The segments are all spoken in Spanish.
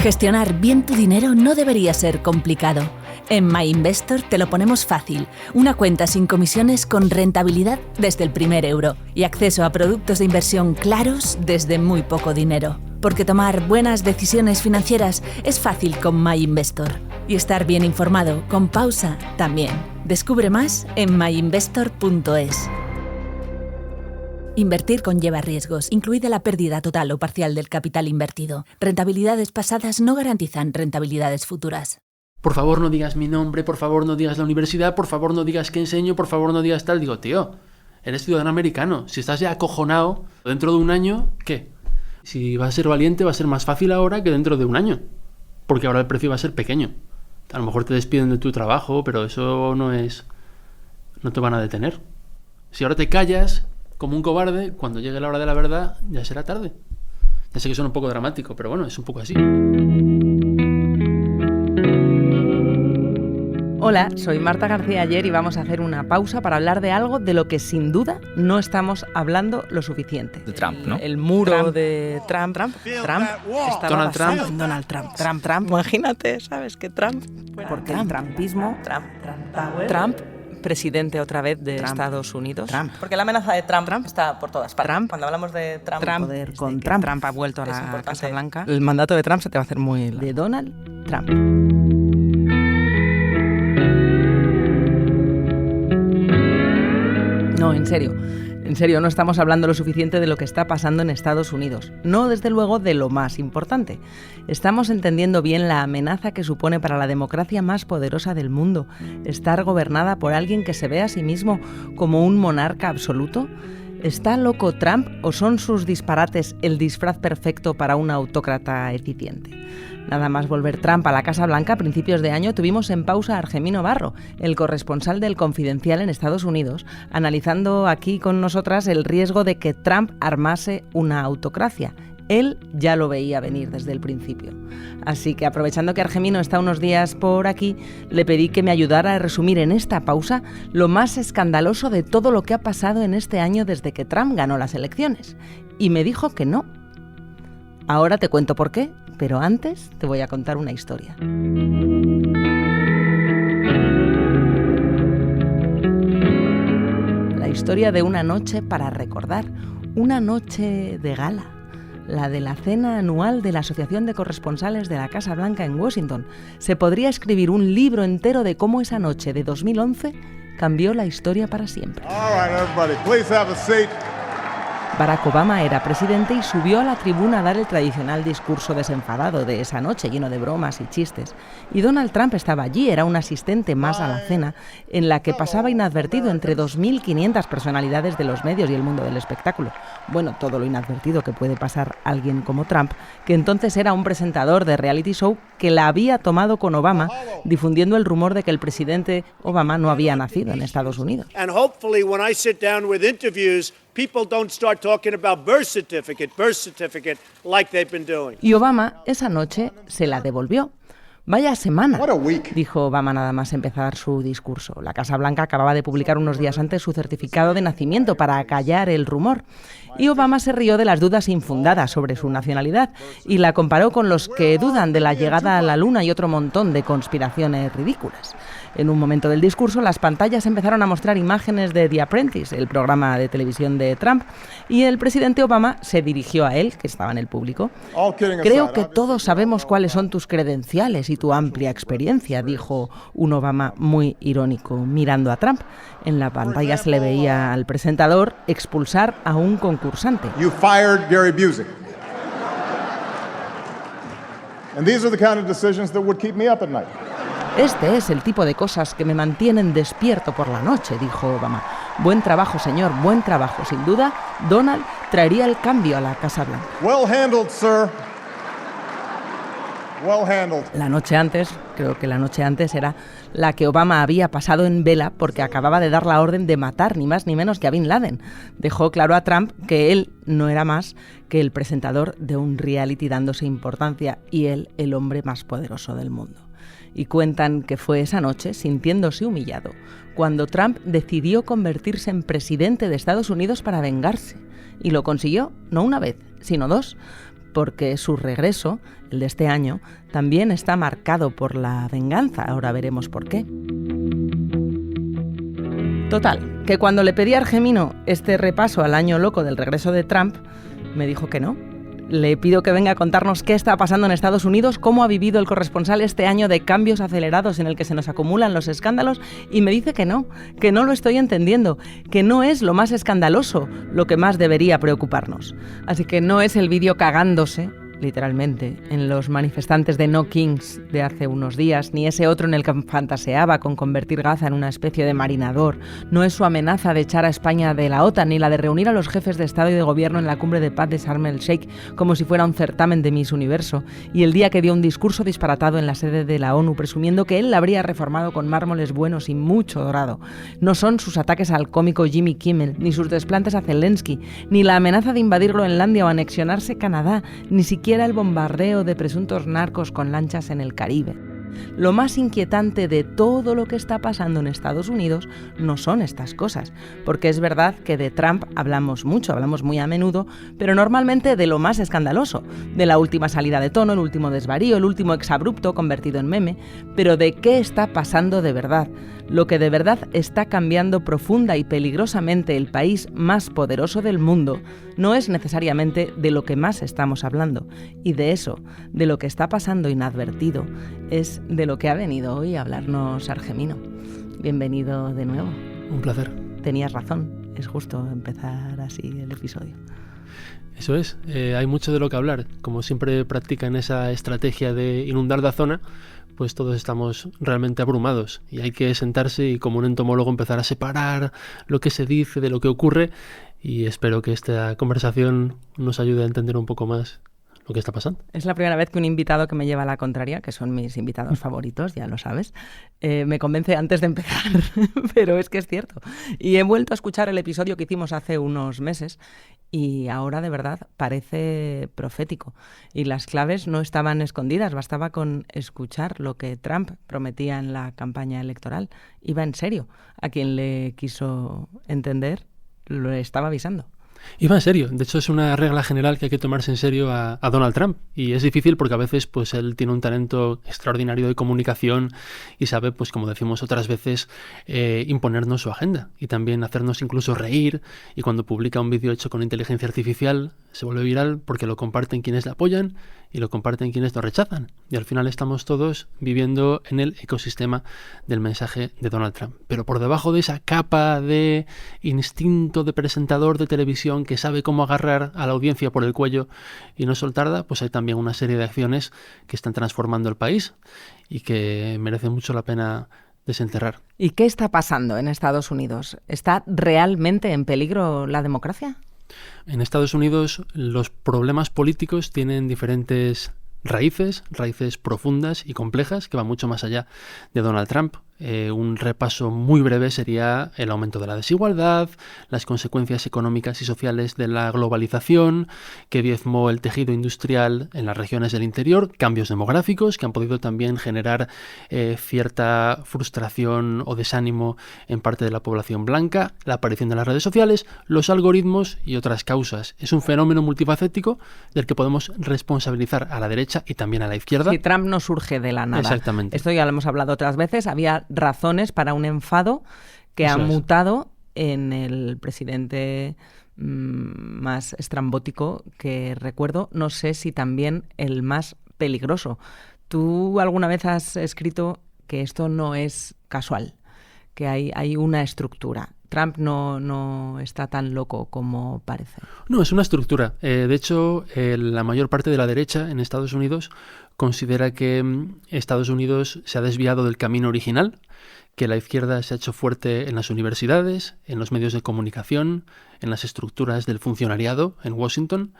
Gestionar bien tu dinero no debería ser complicado. En MyInvestor te lo ponemos fácil. Una cuenta sin comisiones con rentabilidad desde el primer euro y acceso a productos de inversión claros desde muy poco dinero. Porque tomar buenas decisiones financieras es fácil con MyInvestor. Y estar bien informado con pausa también. Descubre más en myinvestor.es. Invertir conlleva riesgos, incluida la pérdida total o parcial del capital invertido. Rentabilidades pasadas no garantizan rentabilidades futuras. Por favor no digas mi nombre, por favor no digas la universidad, por favor no digas qué enseño, por favor no digas tal. Digo, tío, eres ciudadano americano. Si estás ya acojonado, dentro de un año, ¿qué? Si vas a ser valiente va a ser más fácil ahora que dentro de un año. Porque ahora el precio va a ser pequeño. A lo mejor te despiden de tu trabajo, pero eso no te van a detener. Si ahora te callas como un cobarde, cuando llegue la hora de la verdad ya será tarde. Ya sé que suena un poco dramático, pero bueno, es un poco así. Hola, soy Marta García Ayer y vamos a hacer una pausa para hablar de algo de lo que sin duda no estamos hablando lo suficiente. De Trump, ¿no? El muro de Trump. Donald Trump. Imagínate, ¿sabes? Que Trump... Porque el trumpismo... Trump, presidente otra vez de Estados Unidos. Porque la amenaza de Trump está por todas partes. Cuando hablamos de Trump poder con Trump ha vuelto a la Casa Blanca. El mandato de Trump se te va a hacer muy... De Donald Trump. No, en serio, no estamos hablando lo suficiente de lo que está pasando en Estados Unidos. No, desde luego, de lo más importante. Estamos entendiendo bien la amenaza que supone para la democracia más poderosa del mundo estar gobernada por alguien que se ve a sí mismo como un monarca absoluto. ¿Está loco Trump o son sus disparates el disfraz perfecto para un autócrata eficiente? Nada más volver Trump a la Casa Blanca a principios de año, tuvimos en pausa a Argemino Barro, el corresponsal del Confidencial en Estados Unidos, analizando aquí con nosotras el riesgo de que Trump armase una autocracia. Él ya lo veía venir desde el principio. Así que, aprovechando que Argemino está unos días por aquí, le pedí que me ayudara a resumir en esta pausa lo más escandaloso de todo lo que ha pasado en este año desde que Trump ganó las elecciones. Y me dijo que no. Ahora te cuento por qué, pero antes te voy a contar una historia. La historia de una noche para recordar, una noche de gala. La de la cena anual de la Asociación de Corresponsales de la Casa Blanca en Washington. Se podría escribir un libro entero de cómo esa noche de 2011 cambió la historia para siempre. Barack Obama era presidente y subió a la tribuna a dar el tradicional discurso desenfadado de esa noche, lleno de bromas y chistes. Y Donald Trump estaba allí, era un asistente más a la cena, en la que pasaba inadvertido entre 2.500 personalidades de los medios y el mundo del espectáculo. Bueno, todo lo inadvertido que puede pasar alguien como Trump, que entonces era un presentador de reality show que la había tomado con Obama, difundiendo el rumor de que el presidente Obama no había nacido en Estados Unidos. People don't start talking about birth certificate like they've been doing. Y Obama esa noche se la devolvió. Vaya semana, dijo Obama nada más empezar su discurso. La Casa Blanca acababa de publicar unos días antes su certificado de nacimiento para acallar el rumor. Y Obama se rió de las dudas infundadas sobre su nacionalidad y la comparó con los que dudan de la llegada a la Luna y otro montón de conspiraciones ridículas. En un momento del discurso, las pantallas empezaron a mostrar imágenes de The Apprentice, el programa de televisión de Trump, y el presidente Obama se dirigió a él, que estaba en el público. Creo que todos sabemos cuáles son tus credenciales y tu amplia experiencia, dijo un Obama muy irónico, mirando a Trump. En la pantalla se le veía al presentador expulsar a un concursante. You fired Gary Busey. And these are the kind of decisions that would keep me up at night. Este es el tipo de cosas que me mantienen despierto por la noche, dijo Obama. Buen trabajo, señor, buen trabajo. Sin duda, Donald traería el cambio a la Casa Blanca. Well handled, sir. Well handled. La noche antes, creo que la noche antes era la que Obama había pasado en vela porque acababa de dar la orden de matar ni más ni menos que a Bin Laden. Dejó claro a Trump que él no era más que el presentador de un reality dándose importancia y él el hombre más poderoso del mundo. Y cuentan que fue esa noche, sintiéndose humillado, cuando Trump decidió convertirse en presidente de Estados Unidos para vengarse. Y lo consiguió, no una vez, sino dos. porque su regreso, el de este año, también está marcado por la venganza. Ahora veremos por qué. Total, que cuando le pedí a Argemino este repaso al año loco del regreso de Trump, me dijo que no. Le pido que venga a contarnos qué está pasando en Estados Unidos, cómo ha vivido el corresponsal este año de cambios acelerados en el que se nos acumulan los escándalos, y me dice que no lo estoy entendiendo, que no es lo más escandaloso lo que más debería preocuparnos. Así que no es el vídeo cagándose, literalmente, en los manifestantes de No Kings de hace unos días, ni ese otro en el que fantaseaba con convertir Gaza en una especie de marinador. No es su amenaza de echar a España de la OTAN, ni la de reunir a los jefes de Estado y de Gobierno en la cumbre de paz de Sharm el Sheikh como si fuera un certamen de Miss Universo, y el día que dio un discurso disparatado en la sede de la ONU presumiendo que él la habría reformado con mármoles buenos y mucho dorado. No son sus ataques al cómico Jimmy Kimmel, ni sus desplantes a Zelensky, ni la amenaza de invadir Groenlandia o anexionarse Canadá, ni siquiera el bombardeo de presuntos narcos con lanchas en el Caribe. Lo más inquietante de todo lo que está pasando en Estados Unidos no son estas cosas, porque es verdad que de Trump hablamos mucho, hablamos muy a menudo, pero normalmente de lo más escandaloso, de la última salida de tono, el último desvarío, el último exabrupto convertido en meme, pero de qué está pasando de verdad, lo que de verdad está cambiando profunda y peligrosamente el país más poderoso del mundo, no es necesariamente de lo que más estamos hablando, y de eso, de lo que está pasando inadvertido, es de lo que ha venido hoy a hablarnos Argemino. Bienvenido de nuevo. Un placer. Tenías razón, es justo empezar así el episodio. Eso es, hay mucho de lo que hablar. Como siempre practican esa estrategia de inundar la zona, pues todos estamos realmente abrumados y hay que sentarse y como un entomólogo empezar a separar lo que se dice de lo que ocurre, y espero que esta conversación nos ayude a entender un poco más lo que está pasando. Es la primera vez que un invitado que me lleva a la contraria, que son mis invitados favoritos, ya lo sabes, me convence antes de empezar, pero es que es cierto. Y he vuelto a escuchar el episodio que hicimos hace unos meses y ahora de verdad parece profético. Y las claves no estaban escondidas, bastaba con escuchar lo que Trump prometía en la campaña electoral. Iba en serio. A quien le quiso entender, lo estaba avisando. Iba en serio. De hecho, es una regla general que hay que tomarse en serio a Donald Trump. Y es difícil porque a veces pues él tiene un talento extraordinario de comunicación y sabe, pues como decimos otras veces, imponernos su agenda y también hacernos incluso reír. Y cuando publica un vídeo hecho con inteligencia artificial se vuelve viral porque lo comparten quienes le apoyan y lo comparten quienes lo rechazan. Y al final estamos todos viviendo en el ecosistema del mensaje de Donald Trump. Pero por debajo de esa capa de instinto de presentador de televisión que sabe cómo agarrar a la audiencia por el cuello y no soltarla, pues hay también una serie de acciones que están transformando el país y que merecen mucho la pena desenterrar. ¿Y qué está pasando en Estados Unidos? ¿Está realmente en peligro la democracia? En Estados Unidos los problemas políticos tienen diferentes raíces profundas y complejas que van mucho más allá de Donald Trump. Un repaso muy breve sería el aumento de la desigualdad, las consecuencias económicas y sociales de la globalización que diezmó el tejido industrial en las regiones del interior, cambios demográficos que han podido también generar cierta frustración o desánimo en parte de la población blanca, la aparición de las redes sociales, los algoritmos y otras causas. Es un fenómeno multifacético del que podemos responsabilizar a la derecha y también a la izquierda. Si Trump no surge de la nada. Exactamente. Esto ya lo hemos hablado otras veces. Había razones para un enfado que ha mutado en el presidente más estrambótico que recuerdo. No sé si también el más peligroso. ¿Tú alguna vez has escrito que esto no es casual, que hay una estructura? Trump no está tan loco como parece. No, es una estructura. De hecho, la mayor parte de la derecha en Estados Unidos considera que Estados Unidos se ha desviado del camino original, que la izquierda se ha hecho fuerte en las universidades, en los medios de comunicación, en las estructuras del funcionariado en Washington.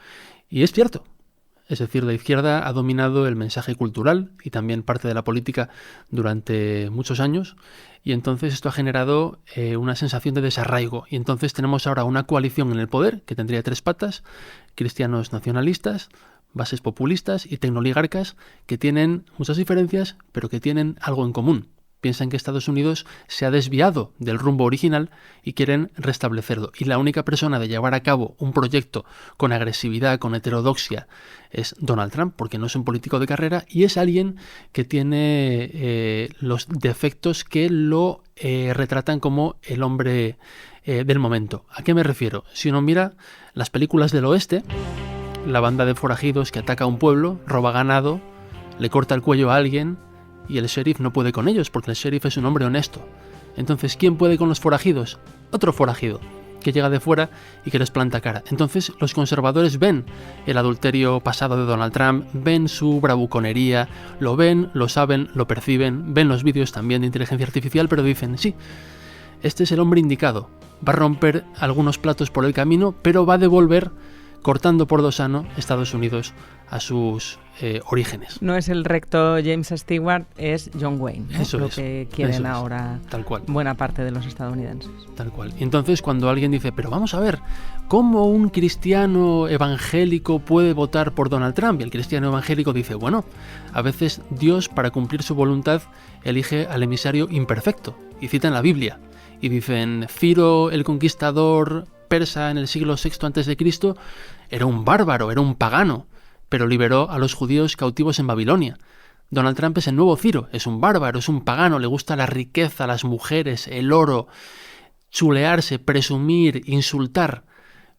Y es cierto. Es decir, la izquierda ha dominado el mensaje cultural y también parte de la política durante muchos años, y entonces esto ha generado una sensación de desarraigo. Y entonces tenemos ahora una coalición en el poder que tendría tres patas: cristianos nacionalistas, bases populistas y tecnoligarcas, que tienen muchas diferencias, pero que tienen algo en común. Piensan que Estados Unidos se ha desviado del rumbo original y quieren restablecerlo. Y la única persona de llevar a cabo un proyecto con agresividad, con heterodoxia, es Donald Trump, porque no es un político de carrera y es alguien que tiene los defectos que lo retratan como el hombre del momento. ¿A qué me refiero? Si uno mira las películas del oeste, la banda de forajidos que ataca a un pueblo, roba ganado, le corta el cuello a alguien y el sheriff no puede con ellos porque el sheriff es un hombre honesto. Entonces, ¿quién puede con los forajidos? Otro forajido que llega de fuera y que les planta cara. Entonces, los conservadores ven el adulterio pasado de Donald Trump, ven su bravuconería, lo ven, lo saben, lo perciben, ven los vídeos también de inteligencia artificial, pero dicen, sí, este es el hombre indicado. Va a romper algunos platos por el camino, pero va a devolver, cortando por lo sano, Estados Unidos a sus orígenes. No es el recto James Stewart, es John Wayne, ¿no? Eso lo es, que quieren eso es, ahora tal cual. Buena parte de los estadounidenses. Tal cual. Y entonces cuando alguien dice, pero vamos a ver, ¿cómo un cristiano evangélico puede votar por Donald Trump? Y el cristiano evangélico dice, bueno, a veces Dios, para cumplir su voluntad, elige al emisario imperfecto. Y citan la Biblia. Y dicen, Ciro el conquistador persa en el siglo VI a.C. era un bárbaro, era un pagano, pero liberó a los judíos cautivos en Babilonia. Donald Trump es el nuevo Ciro, es un bárbaro, es un pagano, le gusta la riqueza, las mujeres, el oro, chulearse, presumir, insultar,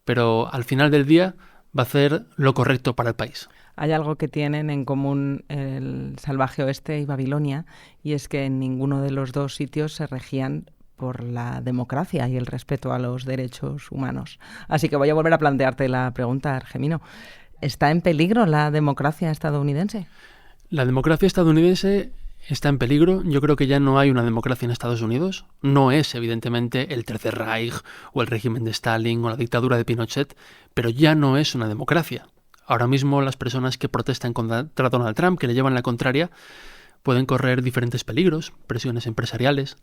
pero al final del día va a hacer lo correcto para el país. Hay algo que tienen en común el salvaje oeste y Babilonia, y es que en ninguno de los dos sitios se regían por la democracia y el respeto a los derechos humanos. Así que voy a volver a plantearte la pregunta, Argemino. ¿Está en peligro la democracia estadounidense? La democracia estadounidense está en peligro. Yo creo que ya no hay una democracia en Estados Unidos. No es, evidentemente, el Tercer Reich o el régimen de Stalin o la dictadura de Pinochet, pero ya no es una democracia. Ahora mismo las personas que protestan contra Donald Trump, que le llevan la contraria, pueden correr diferentes peligros, presiones empresariales,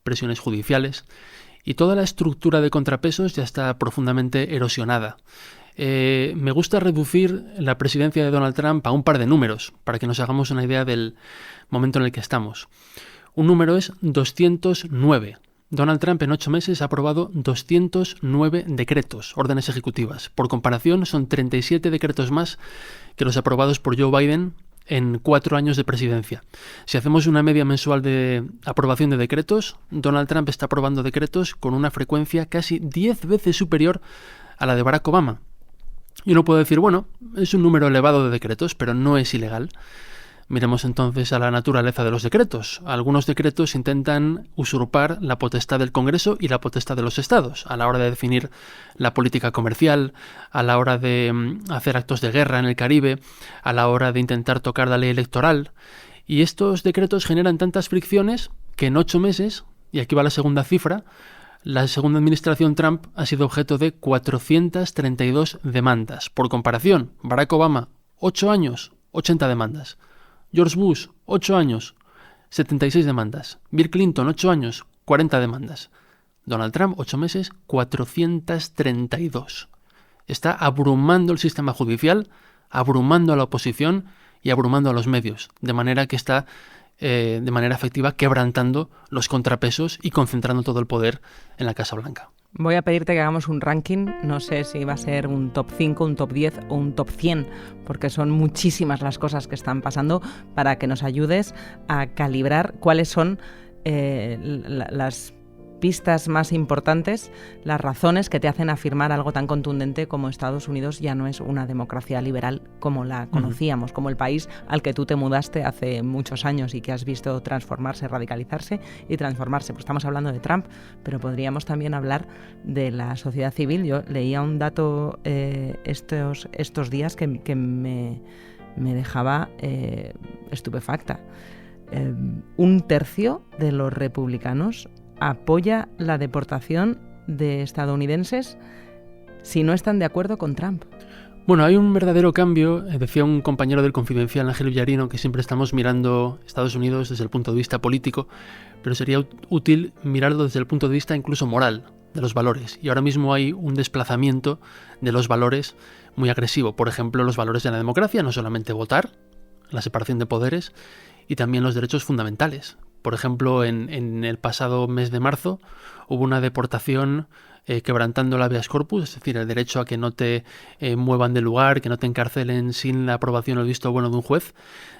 presiones judiciales, y toda la estructura de contrapesos ya está profundamente erosionada. Me gusta reducir la presidencia de Donald Trump a un par de números, para que nos hagamos una idea del momento en el que estamos. Un número es 209. Donald Trump en 8 meses ha aprobado 209 decretos, órdenes ejecutivas. Por comparación, son 37 decretos más que los aprobados por Joe Biden en 4 años de presidencia. Si hacemos una media mensual de aprobación de decretos, Donald Trump está aprobando decretos con una frecuencia casi 10 veces superior a la de Barack Obama. Y uno puede decir, bueno, es un número elevado de decretos, pero no es ilegal. Miremos entonces a la naturaleza de los decretos. Algunos decretos intentan usurpar la potestad del Congreso y la potestad de los estados a la hora de definir la política comercial, a la hora de hacer actos de guerra en el Caribe, a la hora de intentar tocar la ley electoral. Y estos decretos generan tantas fricciones que en 8 meses, y aquí va la segunda cifra, la segunda administración Trump ha sido objeto de 432 demandas. Por comparación, Barack Obama, 8 años, 80 demandas. George Bush, 8 años, 76 demandas. Bill Clinton, 8 años, 40 demandas. Donald Trump, 8 meses, 432. Está abrumando el sistema judicial, abrumando a la oposición y abrumando a los medios, de manera que está de manera efectiva quebrantando los contrapesos y concentrando todo el poder en la Casa Blanca. Voy a pedirte que hagamos un ranking, no sé si va a ser un top 5, un top 10 o un top 100, porque son muchísimas las cosas que están pasando, para que nos ayudes a calibrar cuáles son las pistas más importantes, las razones que te hacen afirmar algo tan contundente como Estados Unidos ya no es una democracia liberal como la conocíamos, como el país al que tú te mudaste hace muchos años y que has visto transformarse, radicalizarse y transformarse. Pues estamos hablando de Trump, pero podríamos también hablar de la sociedad civil. Yo leía un dato estos días que me dejaba estupefacta. 1/3 de los republicanos apoya la deportación de estadounidenses si no están de acuerdo con Trump. Bueno, hay un verdadero cambio. Decía un compañero del Confidencial, Ángel Villarino, que siempre estamos mirando Estados Unidos desde el punto de vista político, pero sería útil mirarlo desde el punto de vista incluso moral, de los valores. Y ahora mismo hay un desplazamiento de los valores muy agresivo. Por ejemplo, los valores de la democracia, no solamente votar, la separación de poderes, y también los derechos fundamentales. Por ejemplo, en el pasado mes de marzo hubo una deportación quebrantando el habeas corpus, es decir, el derecho a que no te muevan de lugar, que no te encarcelen sin la aprobación o el visto bueno de un juez,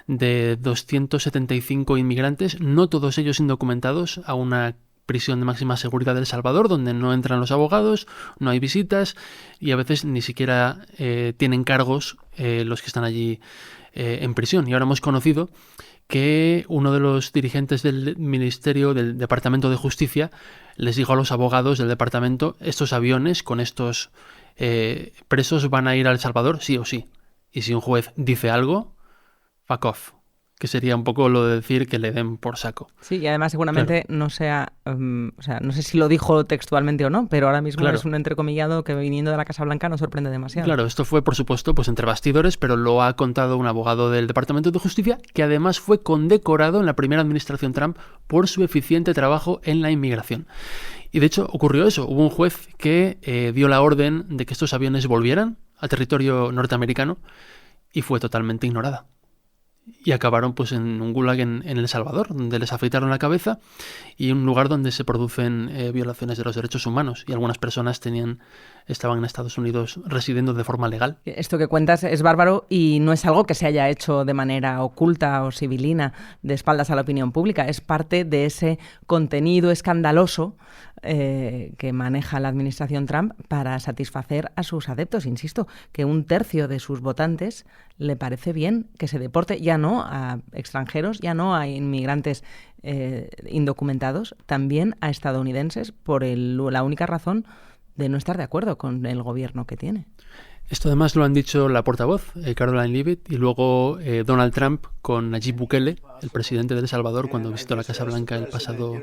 de 275 inmigrantes, no todos ellos indocumentados, a una prisión de máxima seguridad de El Salvador, donde no entran los abogados, no hay visitas y a veces ni siquiera tienen cargos los que están allí en prisión. Y ahora hemos conocido que uno de los dirigentes del Ministerio, del Departamento de Justicia, les dijo a los abogados del departamento: estos aviones con estos presos van a ir a El Salvador sí o sí. Y si un juez dice algo, fuck off. Que sería un poco lo de decir que le den por saco. Sí, y además seguramente claro. no sea, o sea, no sé si lo dijo textualmente o no, pero ahora mismo claro. es un entrecomillado que viniendo de la Casa Blanca nos sorprende demasiado. Claro, esto fue, por supuesto, pues entre bastidores, pero lo ha contado un abogado del Departamento de Justicia, que además fue condecorado en la primera administración Trump por su eficiente trabajo en la inmigración. Y de hecho ocurrió eso, hubo un juez que dio la orden de que estos aviones volvieran a territorio norteamericano y fue totalmente ignorada. Y acabaron pues en un gulag en El Salvador, donde les afeitaron la cabeza, y un lugar donde se producen violaciones de los derechos humanos. Y algunas personas estaban en Estados Unidos residiendo de forma legal. Esto que cuentas es bárbaro y no es algo que se haya hecho de manera oculta o sibilina, de espaldas a la opinión pública. Es parte de ese contenido escandaloso que maneja la administración Trump para satisfacer a sus adeptos. Insisto, que 1/3 de sus votantes le parece bien que se deporte ya no a extranjeros, ya no a inmigrantes indocumentados, también a estadounidenses por la única razón de no estar de acuerdo con el gobierno que tiene. Esto además lo han dicho la portavoz, Caroline Leavitt, y luego Donald Trump con Nayib Bukele, el presidente de El Salvador, cuando visitó la Casa Blanca el pasado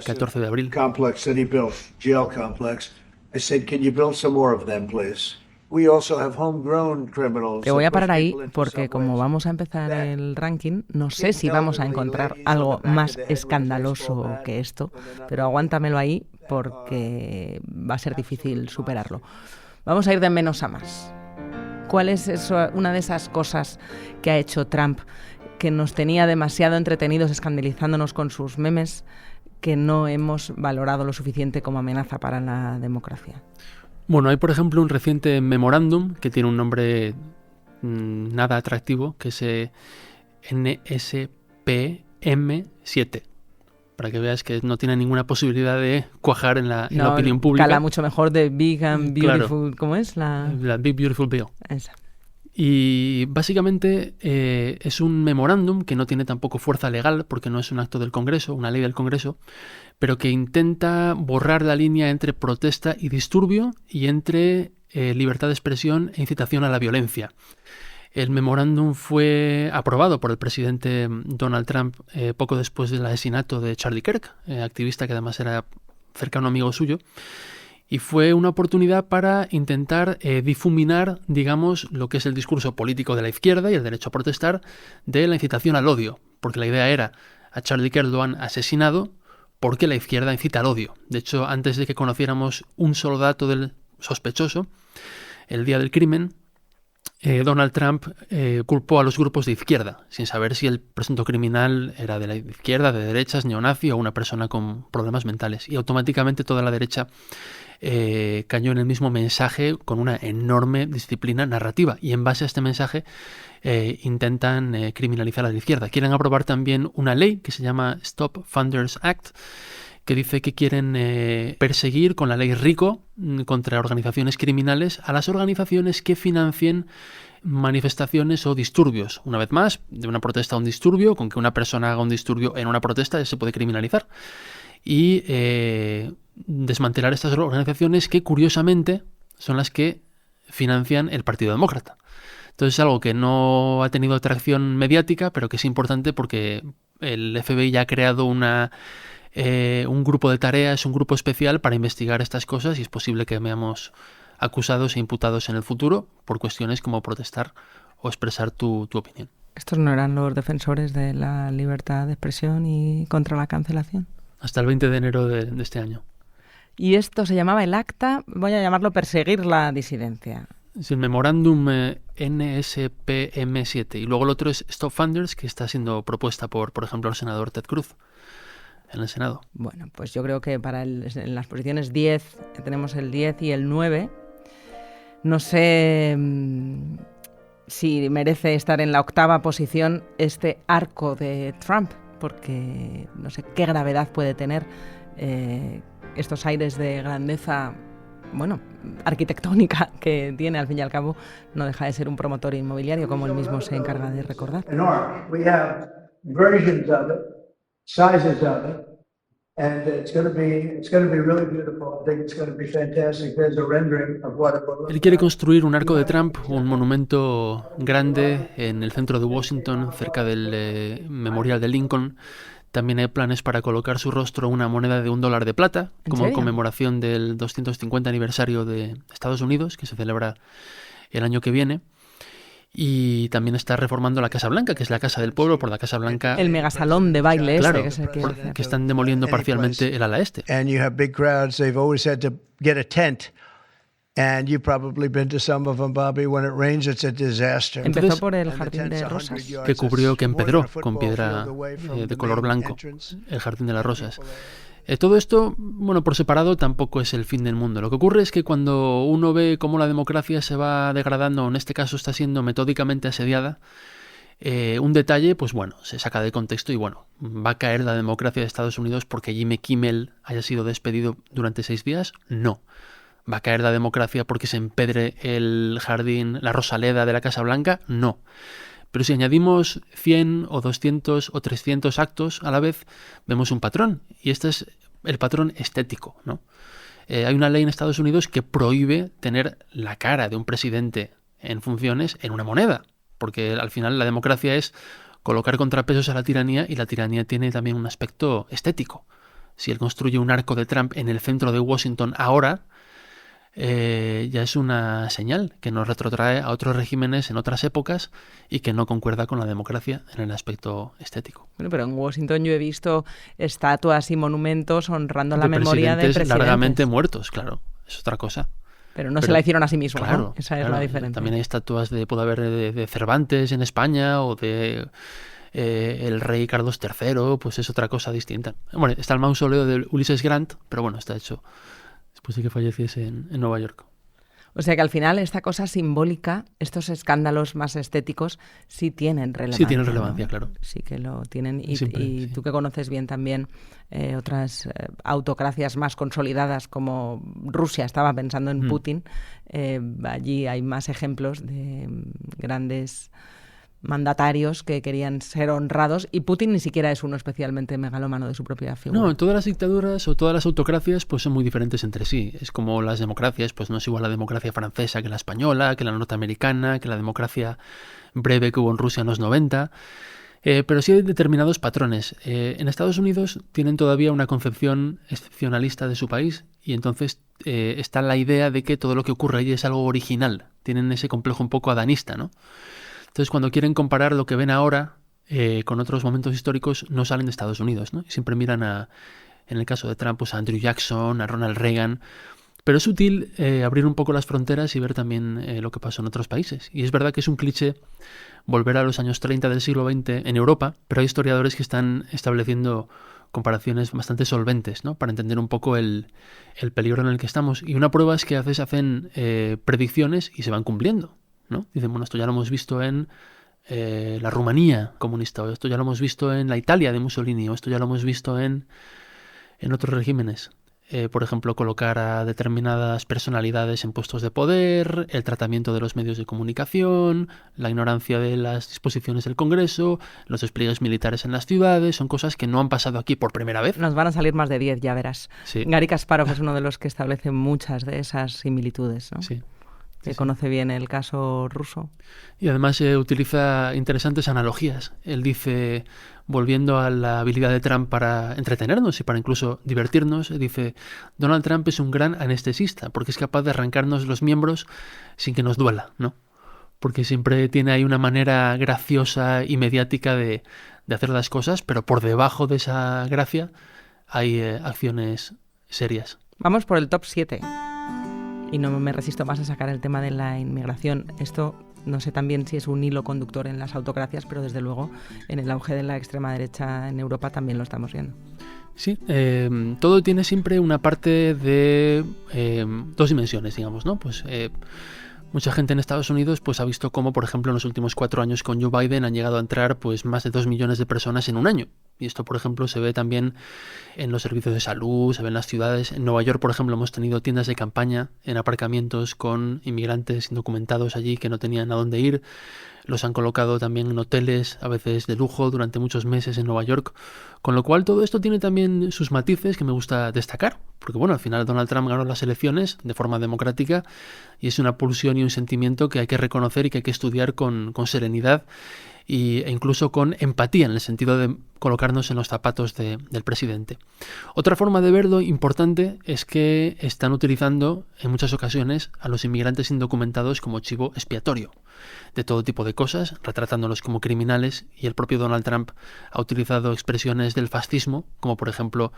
14 de abril. Te voy a parar ahí porque como vamos a empezar el ranking, no sé si vamos a encontrar algo más escandaloso que esto, pero aguántamelo ahí porque va a ser difícil superarlo. Vamos a ir de menos a más. ¿Cuál es una de esas cosas que ha hecho Trump que nos tenía demasiado entretenidos escandalizándonos con sus memes que no hemos valorado lo suficiente como amenaza para la democracia? Bueno, hay por ejemplo un reciente memorándum que tiene un nombre nada atractivo, que es NSPM7. Para que veas que no tiene ninguna posibilidad de cuajar en la opinión pública. Cala mucho mejor de Big and Beautiful. Claro. ¿Cómo es? La Big Beautiful Bill. Esa. Y básicamente es un memorándum que no tiene tampoco fuerza legal, porque no es un acto del Congreso, una ley del Congreso, pero que intenta borrar la línea entre protesta y disturbio y entre libertad de expresión e incitación a la violencia. El memorándum fue aprobado por el presidente Donald Trump poco después del asesinato de Charlie Kirk, activista que además era cercano amigo suyo, y fue una oportunidad para intentar difuminar, digamos, lo que es el discurso político de la izquierda y el derecho a protestar de la incitación al odio, porque la idea era: a Charlie Kirk lo han asesinado porque la izquierda incita al odio. De hecho, antes de que conociéramos un solo dato del sospechoso, el día del crimen, Donald Trump culpó a los grupos de izquierda, sin saber si el presunto criminal era de la izquierda, de derechas, neonazi o una persona con problemas mentales. Y automáticamente toda la derecha cayó en el mismo mensaje con una enorme disciplina narrativa. Y en base a este mensaje intentan criminalizar a la izquierda. Quieren aprobar también una ley que se llama Stop Funders Act, que dice que quieren perseguir con la ley RICO contra organizaciones criminales a las organizaciones que financien manifestaciones o disturbios. Una vez más, de una protesta a un disturbio, con que una persona haga un disturbio en una protesta se puede criminalizar. Y desmantelar estas organizaciones que, curiosamente, son las que financian el Partido Demócrata. Entonces es algo que no ha tenido atracción mediática, pero que es importante porque el FBI ya ha creado un grupo de tareas, un grupo especial para investigar estas cosas, y es posible que veamos acusados e imputados en el futuro por cuestiones como protestar o expresar tu opinión. ¿Estos no eran los defensores de la libertad de expresión y contra la cancelación? Hasta el 20 de enero de este año. Y esto se llamaba el acta, voy a llamarlo perseguir la disidencia. Es el memorándum NSPM7. Y luego el otro es Stop Funders, que está siendo propuesta por ejemplo, el senador Ted Cruz en el Senado. Bueno, pues yo creo que en las posiciones 10 tenemos el 10 y el 9. No sé si merece estar en la 8ª posición este arco de Trump, porque no sé qué gravedad puede tener estos aires de grandeza, bueno, arquitectónica que tiene. Al fin y al cabo no deja de ser un promotor inmobiliario, como él mismo se encarga de recordar. An arc. We have versions of it, sizes of it, and it's going to be really beautiful. I think it's going to be fantastic. There's a rendering of what it will look Él quiere construir un arco de Trump, un monumento grande en el centro de Washington, cerca del memorial de Lincoln. También hay planes para colocar su rostro una moneda de $1 de plata, como conmemoración del 250 aniversario de Estados Unidos, que se celebra el año que viene. Y también está reformando la Casa Blanca, que es la casa del pueblo, por la Casa Blanca. El megasalón de baile, claro, que se quiere hacer. Que están demoliendo parcialmente el ala este. And you have big crowds. They've always had to get a tent. And you've probably been to some of them, Bobby. When it rains, it's a disaster. Empezó por el jardín de rosas. Que empedró con piedra de color blanco el jardín de las rosas. Todo esto, bueno, por separado tampoco es el fin del mundo. Lo que ocurre es que cuando uno ve cómo la democracia se va degradando, en este caso está siendo metódicamente asediada, un detalle, pues bueno, se saca de contexto y bueno, ¿va a caer la democracia de Estados Unidos porque Jimmy Kimmel haya sido despedido durante 6 días? No. ¿Va a caer la democracia porque se empedre el jardín, la rosaleda de la Casa Blanca? No. Pero si añadimos 100 o 200 o 300 actos a la vez, vemos un patrón. Y este es el patrón estético, ¿no? Hay una ley en Estados Unidos que prohíbe tener la cara de un presidente en funciones en una moneda. Porque al final la democracia es colocar contrapesos a la tiranía y la tiranía tiene también un aspecto estético. Si él construye un arco de Trump en el centro de Washington ahora, ya es una señal que nos retrotrae a otros regímenes en otras épocas y que no concuerda con la democracia en el aspecto estético. Bueno, pero en Washington yo he visto estatuas y monumentos honrando la memoria de presidentes largamente muertos, claro, es otra cosa. Pero no se la hicieron a sí mismos, claro, ¿no? Esa es la diferencia. También hay estatuas puede haber de Cervantes en España o de el rey Carlos III, pues es otra cosa distinta. Bueno, está el mausoleo de Ulysses Grant, pero bueno, está hecho después de que falleciese en Nueva York. O sea que al final esta cosa simbólica, estos escándalos más estéticos, sí tienen relevancia. Sí tienen relevancia, ¿no? Claro. Sí que lo tienen. Y sí. Tú que conoces bien también otras autocracias más consolidadas como Rusia, estaba pensando en Putin, allí hay más ejemplos de grandes mandatarios que querían ser honrados y Putin ni siquiera es uno especialmente megalómano de su propia figura. No, todas las dictaduras o todas las autocracias pues son muy diferentes entre sí. Es como las democracias, pues no es igual la democracia francesa que la española, que la norteamericana, que la democracia breve que hubo en Rusia en los 90. Pero sí hay determinados patrones. En Estados Unidos tienen todavía una concepción excepcionalista de su país y entonces está la idea de que todo lo que ocurre allí es algo original. Tienen ese complejo un poco adanista, ¿no? Entonces, cuando quieren comparar lo que ven ahora con otros momentos históricos, no salen de Estados Unidos, ¿no? Y siempre miran en el caso de Trump, pues a Andrew Jackson, a Ronald Reagan. Pero es útil abrir un poco las fronteras y ver también lo que pasó en otros países. Y es verdad que es un cliché volver a los años 30 del siglo XX en Europa, pero hay historiadores que están estableciendo comparaciones bastante solventes, ¿no? Para entender un poco el peligro en el que estamos. Y una prueba es que a veces hacen predicciones y se van cumpliendo, ¿no? Dicen, bueno, esto ya lo hemos visto en la Rumanía comunista, o esto ya lo hemos visto en la Italia de Mussolini, o esto ya lo hemos visto en otros regímenes. Por ejemplo, colocar a determinadas personalidades en puestos de poder, el tratamiento de los medios de comunicación, la ignorancia de las disposiciones del Congreso, los despliegues militares en las ciudades, son cosas que no han pasado aquí por primera vez. Nos van a salir más de 10, ya verás. Sí. Garry Kasparov es uno de los que establece muchas de esas similitudes, ¿no? Sí. Que conoce bien el caso ruso. Y además utiliza interesantes analogías. Él dice, volviendo a la habilidad de Trump para entretenernos y para incluso divertirnos, dice, Donald Trump es un gran anestesista porque es capaz de arrancarnos los miembros sin que nos duela, ¿no? Porque siempre tiene ahí una manera graciosa y mediática de hacer las cosas, pero por debajo de esa gracia hay acciones serias. Vamos por el top 7. Y no me resisto más a sacar el tema de la inmigración. Esto No sé también si es un hilo conductor en las autocracias, pero desde luego en el auge de la extrema derecha en Europa también lo estamos viendo. Sí, todo tiene siempre una parte de dos dimensiones, digamos, ¿no? Pues mucha gente en Estados Unidos pues ha visto cómo, por ejemplo, en los últimos 4 años con Joe Biden han llegado a entrar pues más de 2 millones de personas en un año. Y esto, por ejemplo, se ve también en los servicios de salud, se ve en las ciudades. En Nueva York, por ejemplo, hemos tenido tiendas de campaña en aparcamientos con inmigrantes indocumentados allí que no tenían a dónde ir. Los han colocado también en hoteles, a veces de lujo, durante muchos meses en Nueva York. Con lo cual, todo esto tiene también sus matices que me gusta destacar. Porque, bueno, al final Donald Trump ganó las elecciones de forma democrática y es una pulsión y un sentimiento que hay que reconocer y que hay que estudiar con serenidad e incluso con empatía, en el sentido de colocarnos en los zapatos del presidente. Otra forma de verlo importante es que están utilizando en muchas ocasiones a los inmigrantes indocumentados como chivo expiatorio de todo tipo de cosas, retratándolos como criminales, y el propio Donald Trump ha utilizado expresiones del fascismo, como por ejemplo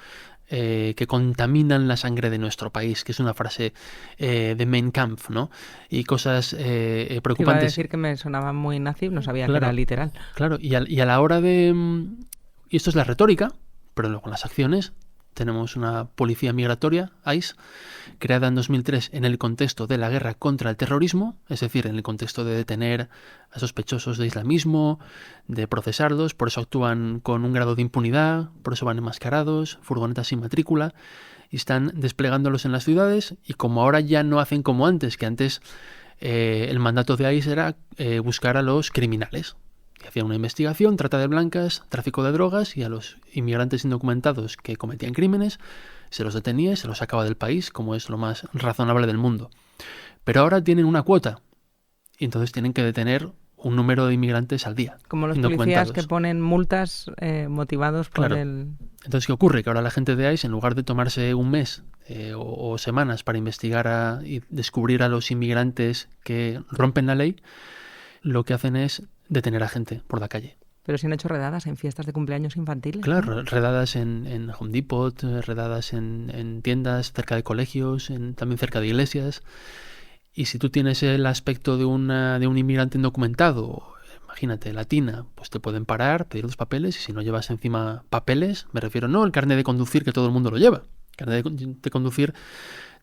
que contaminan la sangre de nuestro país, que es una frase de Mein Kampf, ¿no? Y cosas preocupantes. Iba a decir que me sonaba muy nazi, no sabía que era literal. Claro, y a la hora de... Y esto es la retórica, pero luego en las acciones tenemos una policía migratoria, ICE, creada en 2003 en el contexto de la guerra contra el terrorismo, es decir, en el contexto de detener a sospechosos de islamismo, de procesarlos, por eso actúan con un grado de impunidad, por eso van enmascarados, furgonetas sin matrícula, y están desplegándolos en las ciudades, y como ahora ya no hacen como antes, que antes el mandato de ICE era buscar a los criminales. Hacían una investigación, trata de blancas, tráfico de drogas, y a los inmigrantes indocumentados que cometían crímenes se los detenía y se los sacaba del país, como es lo más razonable del mundo. Pero ahora tienen una cuota y entonces tienen que detener un número de inmigrantes al día. Como los policías que ponen multas motivados por el... Entonces, ¿qué ocurre? Que ahora la gente de ICE, en lugar de tomarse un mes o semanas para investigar y descubrir a los inmigrantes que rompen la ley, lo que hacen es detener a gente por la calle. Pero se han hecho redadas en fiestas de cumpleaños infantiles. Claro, ¿no? Redadas en Home Depot, redadas en tiendas cerca de colegios, también cerca de iglesias. Y si tú tienes el aspecto de un inmigrante indocumentado, imagínate, latina, pues te pueden parar, pedir los papeles, y si no llevas encima papeles, me refiero no al carnet de conducir, que todo el mundo lo lleva. El carnet de conducir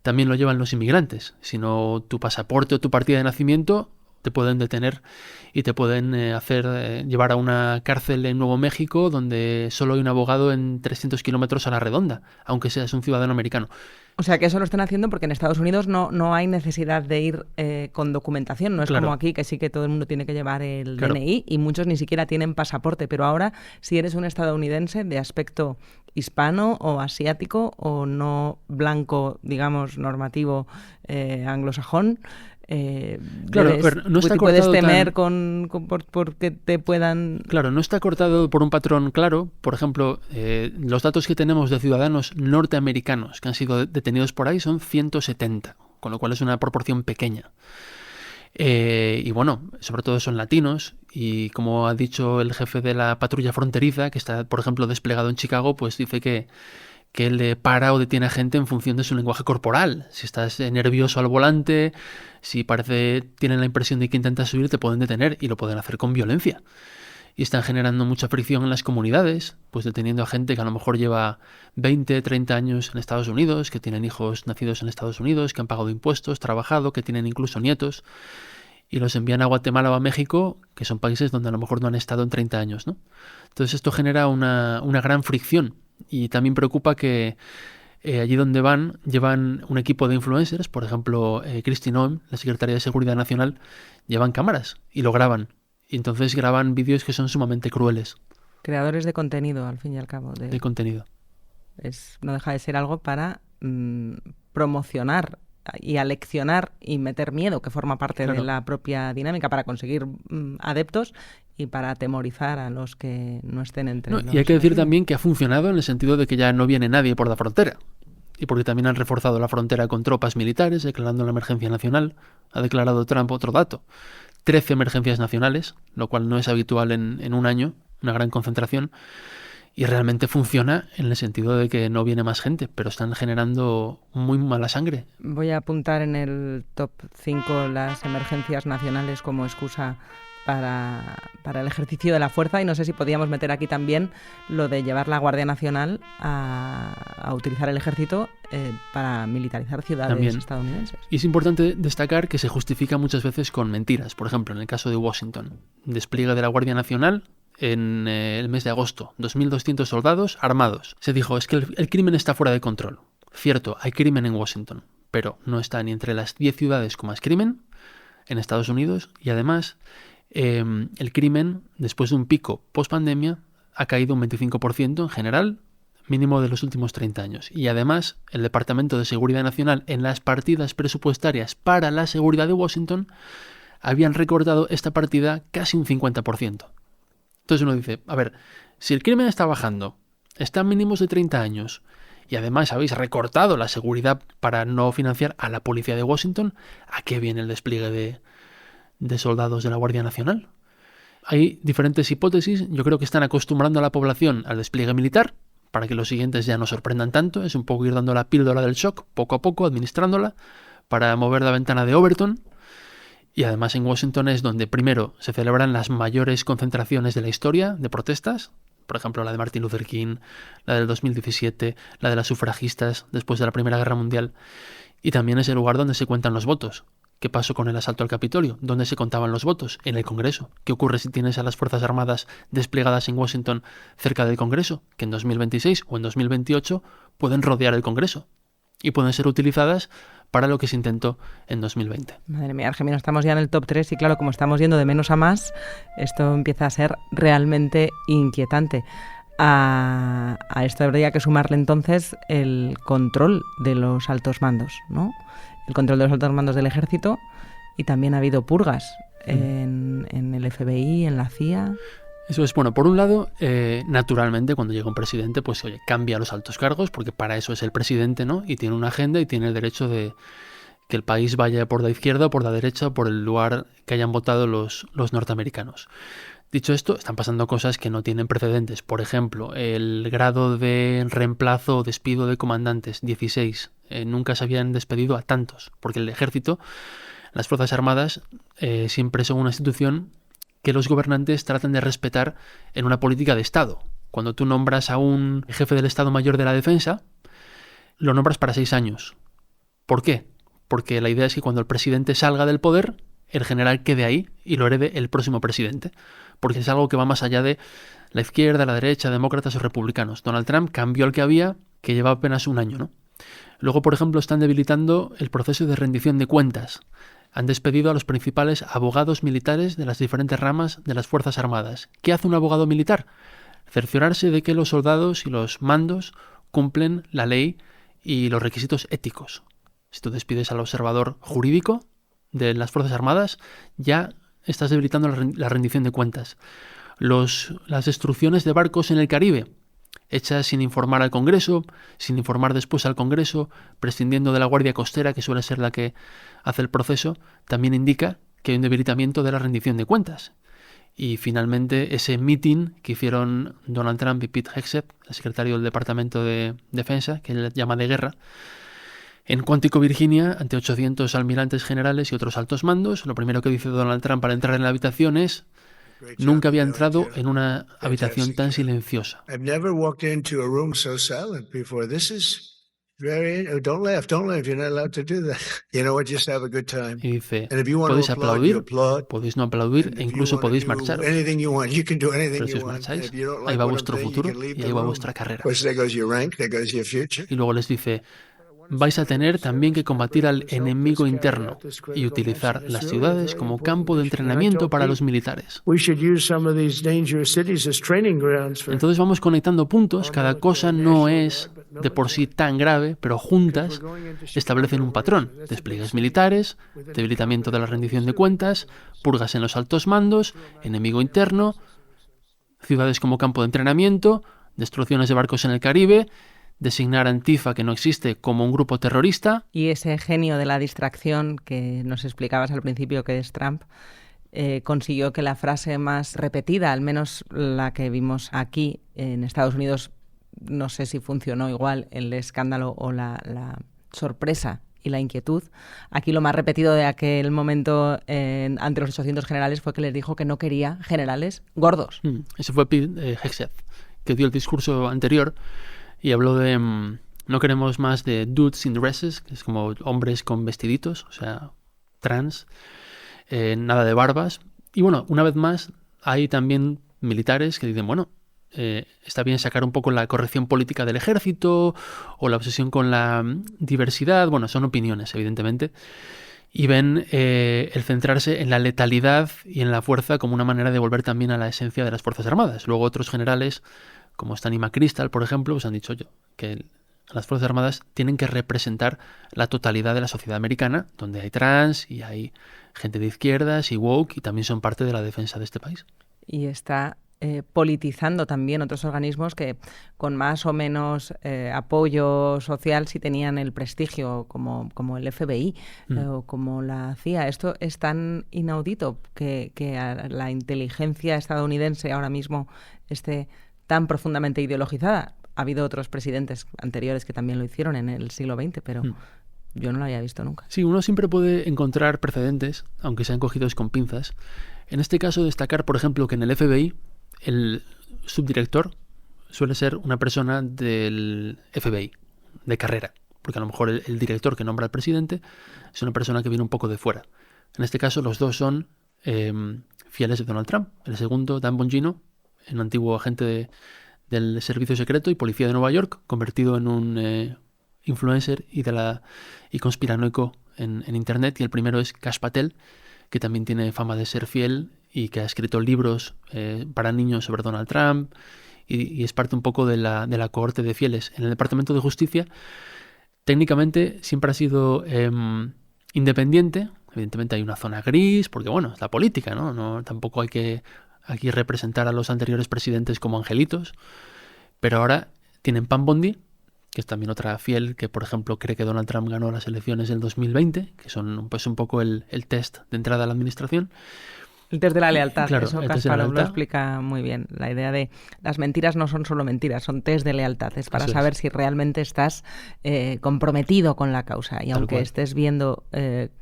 también lo llevan los inmigrantes, sino tu pasaporte o tu partida de nacimiento, te pueden detener y te pueden llevar a una cárcel en Nuevo México donde solo hay un abogado en 300 kilómetros a la redonda, aunque seas un ciudadano americano. O sea que eso lo están haciendo porque en Estados Unidos no hay necesidad de ir con documentación, no es como aquí, que sí que todo el mundo tiene que llevar el DNI y muchos ni siquiera tienen pasaporte, pero ahora si eres un estadounidense de aspecto hispano o asiático o no blanco, digamos, normativo anglosajón, no está puedes temer porque te puedan... Claro, no está cortado por un patrón claro. Por ejemplo, los datos que tenemos de ciudadanos norteamericanos que han sido detenidos por ahí son 170, con lo cual es una proporción pequeña. Y bueno, sobre todo son latinos, y como ha dicho el jefe de la patrulla fronteriza, que está, por ejemplo, desplegado en Chicago, pues dice que él le para o detiene a gente en función de su lenguaje corporal. Si estás nervioso al volante, si tienen la impresión de que intentas subir, te pueden detener, y lo pueden hacer con violencia. Y están generando mucha fricción en las comunidades, pues deteniendo a gente que a lo mejor lleva 20, 30 años en Estados Unidos, que tienen hijos nacidos en Estados Unidos, que han pagado impuestos, trabajado, que tienen incluso nietos, y los envían a Guatemala o a México, que son países donde a lo mejor no han estado en 30 años, ¿no? Entonces esto genera una gran fricción. Y también preocupa que allí donde van, llevan un equipo de influencers, por ejemplo, Kristi Noem, la secretaria de Seguridad Nacional, llevan cámaras y lo graban. Y entonces graban vídeos que son sumamente crueles. Creadores de contenido, al fin y al cabo. De contenido. No deja de ser algo para promocionar y aleccionar y meter miedo, que forma parte de la propia dinámica, para conseguir adeptos y para atemorizar a los que no estén entre los... Y hay que decir también que ha funcionado en el sentido de que ya no viene nadie por la frontera. Y porque también han reforzado la frontera con tropas militares, declarando la emergencia nacional. Ha declarado Trump otro dato: 13 emergencias nacionales, lo cual no es habitual en un año, una gran concentración. Y realmente funciona en el sentido de que no viene más gente, pero están generando muy mala sangre. Voy a apuntar en el top 5 las emergencias nacionales como excusa para el ejercicio de la fuerza, y no sé si podíamos meter aquí también lo de llevar la Guardia Nacional a utilizar el ejército para militarizar ciudades También estadounidenses. Y es importante destacar que se justifica muchas veces con mentiras. Por ejemplo, en el caso de Washington, despliegue de la Guardia Nacional en el mes de agosto, 2.200 soldados armados. Se dijo, es que el crimen está fuera de control. Cierto, hay crimen en Washington, pero no está ni entre las 10 ciudades con más crimen en Estados Unidos, y además el crimen, después de un pico post-pandemia, ha caído un 25% en general, mínimo de los últimos 30 años. Y además, el Departamento de Seguridad Nacional, en las partidas presupuestarias para la seguridad de Washington, habían recortado esta partida casi un 50%. Entonces uno dice, a ver, si el crimen está bajando, está en mínimos de 30 años, y además habéis recortado la seguridad para no financiar a la policía de Washington, ¿a qué viene el despliegue de soldados de la Guardia Nacional? Hay diferentes hipótesis. Yo creo que están acostumbrando a la población al despliegue militar para que los siguientes ya no sorprendan tanto. Es un poco ir dando la píldora del shock, poco a poco, administrándola, para mover la ventana de Overton. Y además en Washington es donde primero se celebran las mayores concentraciones de la historia de protestas. Por ejemplo, la de Martin Luther King, la del 2017, la de las sufragistas después de la Primera Guerra Mundial. Y también es el lugar donde se cuentan los votos. ¿Qué pasó con el asalto al Capitolio? ¿Dónde se contaban los votos? En el Congreso. ¿Qué ocurre si tienes a las Fuerzas Armadas desplegadas en Washington cerca del Congreso? Que en 2026 o en 2028 pueden rodear el Congreso y pueden ser utilizadas para lo que se intentó en 2020. Madre mía, Argemino, estamos ya en el top 3 y claro, como estamos yendo de menos a más, esto empieza a ser realmente inquietante. A esto habría que sumarle entonces el control de los altos mandos, ¿no? El control de los altos mandos del ejército, y también ha habido purgas en el FBI, en la CIA. Eso es, bueno, por un lado, naturalmente cuando llega un presidente, pues oye, cambia los altos cargos, porque para eso es el presidente, ¿no? Y tiene una agenda y tiene el derecho de que el país vaya por la izquierda o por la derecha o por el lugar que hayan votado los norteamericanos. Dicho esto, están pasando cosas que no tienen precedentes. Por ejemplo, el grado de reemplazo o despido de comandantes, 16. Nunca se habían despedido a tantos, porque el ejército, las Fuerzas Armadas, siempre son una institución que los gobernantes tratan de respetar en una política de Estado. Cuando tú nombras a un jefe del Estado Mayor de la Defensa, lo nombras para 6 años. ¿Por qué? Porque la idea es que cuando el presidente salga del poder, el general quede ahí y lo herede el próximo presidente. Porque es algo que va más allá de la izquierda, la derecha, demócratas o republicanos. Donald Trump cambió al que había, que lleva apenas un año, ¿no? Luego, por ejemplo, están debilitando el proceso de rendición de cuentas. Han despedido a los principales abogados militares de las diferentes ramas de las Fuerzas Armadas. ¿Qué hace un abogado militar? Cerciorarse de que los soldados y los mandos cumplen la ley y los requisitos éticos. Si tú despides al observador jurídico de las Fuerzas Armadas, ya estás debilitando la rendición de cuentas. Las destrucciones de barcos en el Caribe, hechas sin informar al Congreso, sin informar después al Congreso, prescindiendo de la Guardia Costera, que suele ser la que hace el proceso, también indica que hay un debilitamiento de la rendición de cuentas. Y finalmente ese meeting que hicieron Donald Trump y Pete Hegseth, el secretario del Departamento de Defensa, que él llama de guerra, en Quantico, Virginia, ante 800 almirantes generales y otros altos mandos, lo primero que dice Donald Trump para entrar en la habitación es: nunca había entrado en una habitación tan silenciosa. Y dice, podéis aplaudir, podéis no aplaudir e incluso podéis marchar. Pero si os marcháis, ahí va vuestro futuro y ahí va vuestra carrera. Y luego les dice: vais a tener también que combatir al enemigo interno y utilizar las ciudades como campo de entrenamiento para los militares. Entonces vamos conectando puntos, cada cosa no es de por sí tan grave, pero juntas establecen un patrón: despliegues militares, debilitamiento de la rendición de cuentas, purgas en los altos mandos, enemigo interno, ciudades como campo de entrenamiento, destrucciones de barcos en el Caribe, designar a Antifa, que no existe, como un grupo terrorista. Y ese genio de la distracción que nos explicabas al principio que es Trump, consiguió que la frase más repetida, al menos la que vimos aquí en Estados Unidos, no sé si funcionó igual el escándalo o la sorpresa y la inquietud. Aquí lo más repetido de aquel momento ante los 800 generales fue que les dijo que no quería generales gordos. Ese fue Pete Hegseth, que dio el discurso anterior y habló de no queremos más de dudes in dresses, que es como hombres con vestiditos, o sea, trans, nada de barbas. Y bueno, una vez más, hay también militares que dicen, bueno, está bien sacar un poco la corrección política del ejército o la obsesión con la diversidad. Bueno, son opiniones, evidentemente. Y ven el centrarse en la letalidad y en la fuerza como una manera de volver también a la esencia de las Fuerzas Armadas. Luego otros generales, como Stanley McChrystal, por ejemplo, pues han dicho que las Fuerzas Armadas tienen que representar la totalidad de la sociedad americana, donde hay trans y hay gente de izquierdas y woke, y también son parte de la defensa de este país. Y está politizando también otros organismos que con más o menos apoyo social sí tenían el prestigio, como el FBI o como la CIA. Esto es tan inaudito que la inteligencia estadounidense ahora mismo esté tan profundamente ideologizada. Ha habido otros presidentes anteriores que también lo hicieron en el siglo XX, pero yo no lo había visto nunca. Sí, uno siempre puede encontrar precedentes, aunque sean cogidos con pinzas. En este caso, destacar, por ejemplo, que en el FBI el subdirector suele ser una persona del FBI, de carrera, porque a lo mejor el director que nombra al presidente es una persona que viene un poco de fuera. En este caso, los dos son fieles de Donald Trump. El segundo, Dan Bongino, un antiguo agente del Servicio Secreto y Policía de Nueva York, convertido en un influencer y conspiranoico en Internet. Y el primero es Kash Patel, que también tiene fama de ser fiel y que ha escrito libros para niños sobre Donald Trump y es parte un poco de la cohorte de fieles. En el Departamento de Justicia, técnicamente siempre ha sido independiente. Evidentemente hay una zona gris, porque bueno, es la política, ¿no? Tampoco hay que aquí representar a los anteriores presidentes como angelitos, pero ahora tienen Pam Bondi, que es también otra fiel que, por ejemplo, cree que Donald Trump ganó las elecciones del 2020, que son pues un poco el test de entrada a la administración. El test de la lealtad, claro, eso Kasparov lo explica muy bien. La idea de las mentiras no son solo mentiras, son test de lealtad. Es para saber si realmente estás comprometido con la causa. Y aunque estés viendo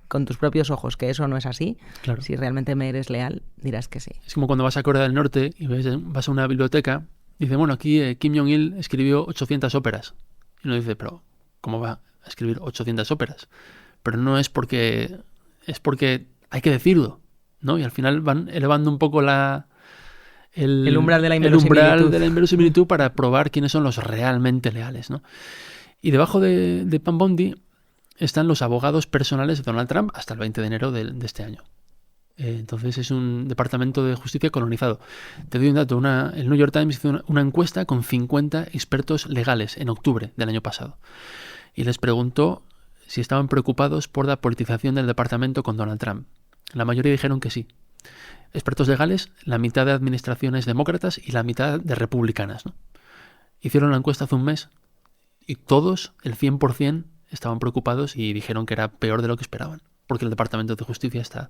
con tus propios ojos que eso no es así, claro, si realmente me eres leal, dirás que sí. Es como cuando vas a Corea del Norte y vas a una biblioteca y dice, bueno, aquí Kim Jong-il escribió 800 óperas. Y uno dice, pero ¿cómo va a escribir 800 óperas? Pero no es porque hay que decirlo, ¿no? Y al final van elevando un poco el umbral de la inverosimilitud para probar quiénes son los realmente leales, ¿no? Y debajo de Pam Bondi están los abogados personales de Donald Trump hasta el 20 de enero de este año. Entonces es un departamento de justicia colonizado. Te doy un dato. El New York Times hizo una encuesta con 50 expertos legales en octubre del año pasado. Y les preguntó si estaban preocupados por la politización del departamento con Donald Trump. La mayoría dijeron que sí. Expertos legales, la mitad de administraciones demócratas y la mitad de republicanas, ¿no? Hicieron la encuesta hace un mes y todos, el 100%, estaban preocupados y dijeron que era peor de lo que esperaban, porque el Departamento de Justicia está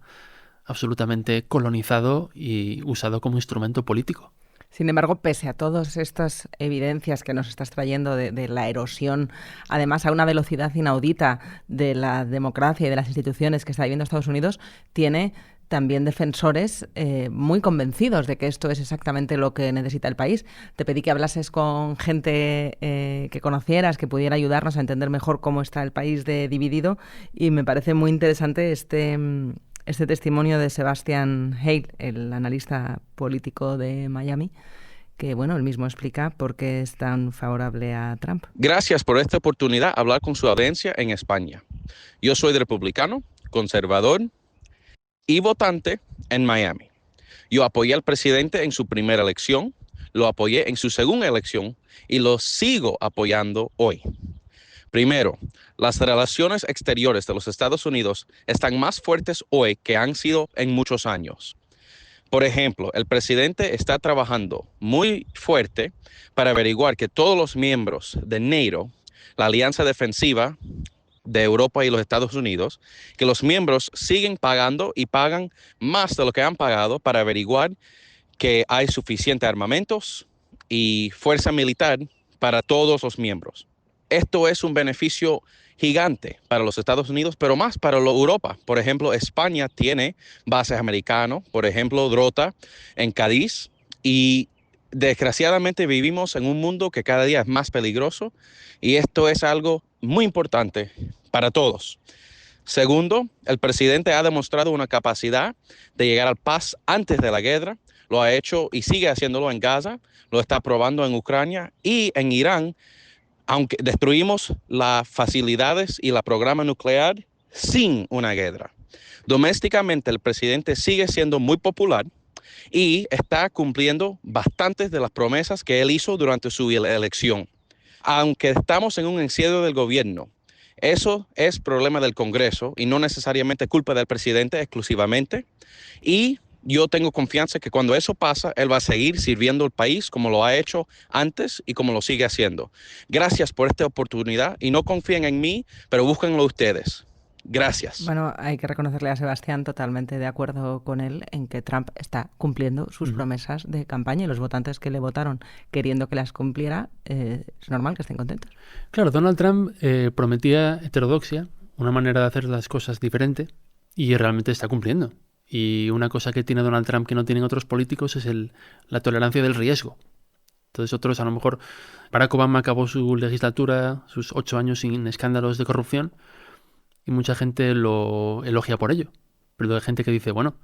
absolutamente colonizado y usado como instrumento político. Sin embargo, pese a todas estas evidencias que nos estás trayendo de la erosión, además a una velocidad inaudita de la democracia y de las instituciones que está viviendo Estados Unidos, tiene también defensores muy convencidos de que esto es exactamente lo que necesita el país. Te pedí que hablases con gente que conocieras, que pudiera ayudarnos a entender mejor cómo está el país dividido, y me parece muy interesante este testimonio de Sebastian Hale, el analista político de Miami, que bueno, él mismo explica por qué es tan favorable a Trump. Gracias por esta oportunidad de hablar con su audiencia en España. Yo soy republicano, conservador y votante en Miami. Yo apoyé al presidente en su primera elección, lo apoyé en su segunda elección y lo sigo apoyando hoy. Primero, las relaciones exteriores de los Estados Unidos están más fuertes hoy que han sido en muchos años. Por ejemplo, el presidente está trabajando muy fuerte para averiguar que todos los miembros de NATO, la alianza defensiva de Europa y los Estados Unidos, que los miembros siguen pagando y pagan más de lo que han pagado para averiguar que hay suficiente armamentos y fuerza militar para todos los miembros. Esto es un beneficio gigante para los Estados Unidos, pero más para Europa. Por ejemplo, España tiene bases americanas, por ejemplo, Drota en Cádiz, y desgraciadamente vivimos en un mundo que cada día es más peligroso y esto es algo muy importante para todos. Segundo, el presidente ha demostrado una capacidad de llegar a la paz antes de la guerra. Lo ha hecho y sigue haciéndolo en Gaza, lo está probando en Ucrania y en Irán, aunque destruimos las facilidades y el programa nuclear sin una guerra. Domésticamente, el presidente sigue siendo muy popular y está cumpliendo bastantes de las promesas que él hizo durante su elección. Aunque estamos en un encierro del gobierno, eso es problema del Congreso y no necesariamente culpa del presidente exclusivamente. Y yo tengo confianza que cuando eso pasa, él va a seguir sirviendo al país como lo ha hecho antes y como lo sigue haciendo. Gracias por esta oportunidad y no confíen en mí, pero búsquenlo ustedes. Gracias. Bueno, hay que reconocerle a Sebastián, totalmente de acuerdo con él, en que Trump está cumpliendo sus promesas de campaña y los votantes que le votaron queriendo que las cumpliera, es normal que estén contentos. Claro, Donald Trump prometía heterodoxia, una manera de hacer las cosas diferente, y realmente está cumpliendo. Y una cosa que tiene Donald Trump que no tienen otros políticos es la tolerancia del riesgo. Entonces otros, a lo mejor, Barack Obama acabó su legislatura, sus 8 años sin escándalos de corrupción, y mucha gente lo elogia por ello. Pero hay gente que dice, bueno,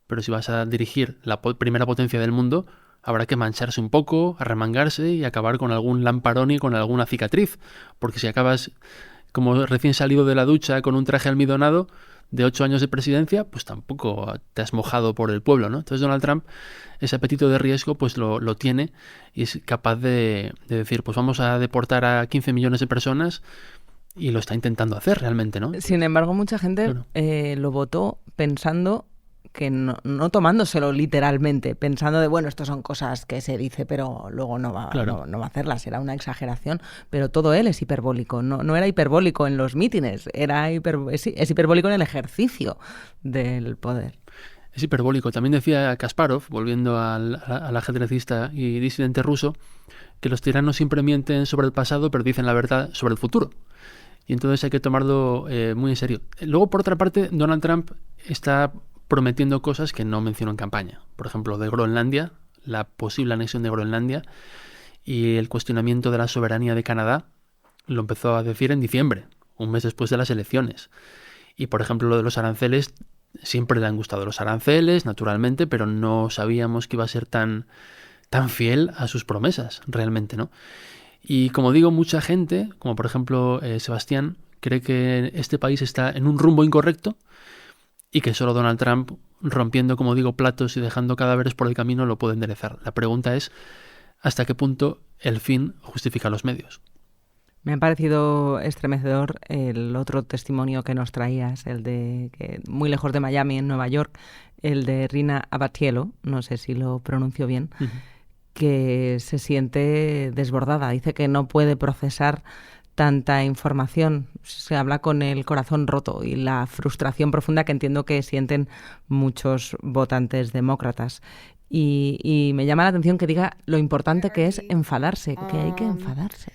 pero si vas a dirigir la primera potencia del mundo, habrá que mancharse un poco, arremangarse y acabar con algún lamparón y con alguna cicatriz. Porque si acabas como recién salido de la ducha con un traje almidonado de 8 años de presidencia, pues tampoco te has mojado por el pueblo, ¿no? Entonces Donald Trump, ese apetito de riesgo, pues lo tiene y es capaz de decir, pues vamos a deportar a 15 millones de personas. Y lo está intentando hacer realmente, ¿no? Sin embargo, mucha gente lo votó pensando que no tomándoselo literalmente, pensando de, bueno, esto son cosas que se dice, pero luego no va a hacerlas, era una exageración. Pero todo él es hiperbólico, no era hiperbólico en los mítines, es hiperbólico en el ejercicio del poder. Es hiperbólico. También decía Kasparov, volviendo al ajedrecista y disidente ruso, que los tiranos siempre mienten sobre el pasado, pero dicen la verdad sobre el futuro. Y entonces hay que tomarlo muy en serio. Luego, por otra parte, Donald Trump está prometiendo cosas que no mencionó en campaña. Por ejemplo, de Groenlandia, la posible anexión de Groenlandia y el cuestionamiento de la soberanía de Canadá, lo empezó a decir en diciembre, un mes después de las elecciones. Y, por ejemplo, lo de los aranceles, siempre le han gustado los aranceles, naturalmente, pero no sabíamos que iba a ser tan fiel a sus promesas, realmente, ¿no? Y como digo, mucha gente, como por ejemplo Sebastián, cree que este país está en un rumbo incorrecto y que solo Donald Trump, rompiendo, como digo, platos y dejando cadáveres por el camino, lo puede enderezar. La pregunta es, ¿hasta qué punto el fin justifica los medios? Me ha parecido estremecedor el otro testimonio que nos traías, el de que muy lejos de Miami, en Nueva York, el de Rina Abatielo, no sé si lo pronuncio bien, que se siente desbordada. Dice que no puede procesar tanta información. Se habla con el corazón roto y la frustración profunda que entiendo que sienten muchos votantes demócratas. Y me llama la atención que diga lo importante que es enfadarse, que hay que enfadarse.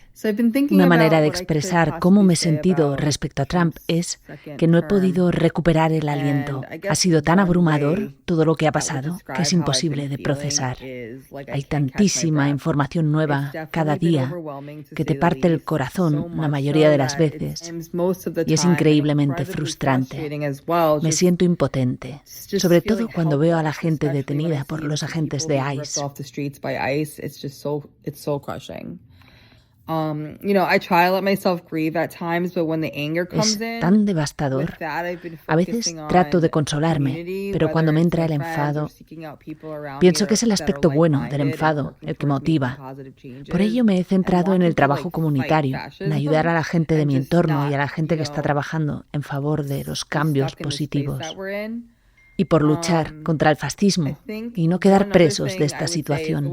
Una manera de expresar cómo me he sentido respecto a Trump es que no he podido recuperar el aliento. Ha sido tan abrumador todo lo que ha pasado que es imposible de procesar. Hay tantísima información nueva cada día que te parte el corazón la mayoría de las veces y es increíblemente frustrante. Me siento impotente, sobre todo cuando veo a la gente detenida por los agentes de ICE. Es tan devastador. A veces trato de consolarme, pero cuando me entra el enfado, pienso que es el aspecto bueno del enfado el que motiva. Por ello me he centrado en el trabajo comunitario, en ayudar a la gente de mi entorno y a la gente que está trabajando en favor de los cambios positivos. Y por luchar contra el fascismo y no quedar presos de esta situación.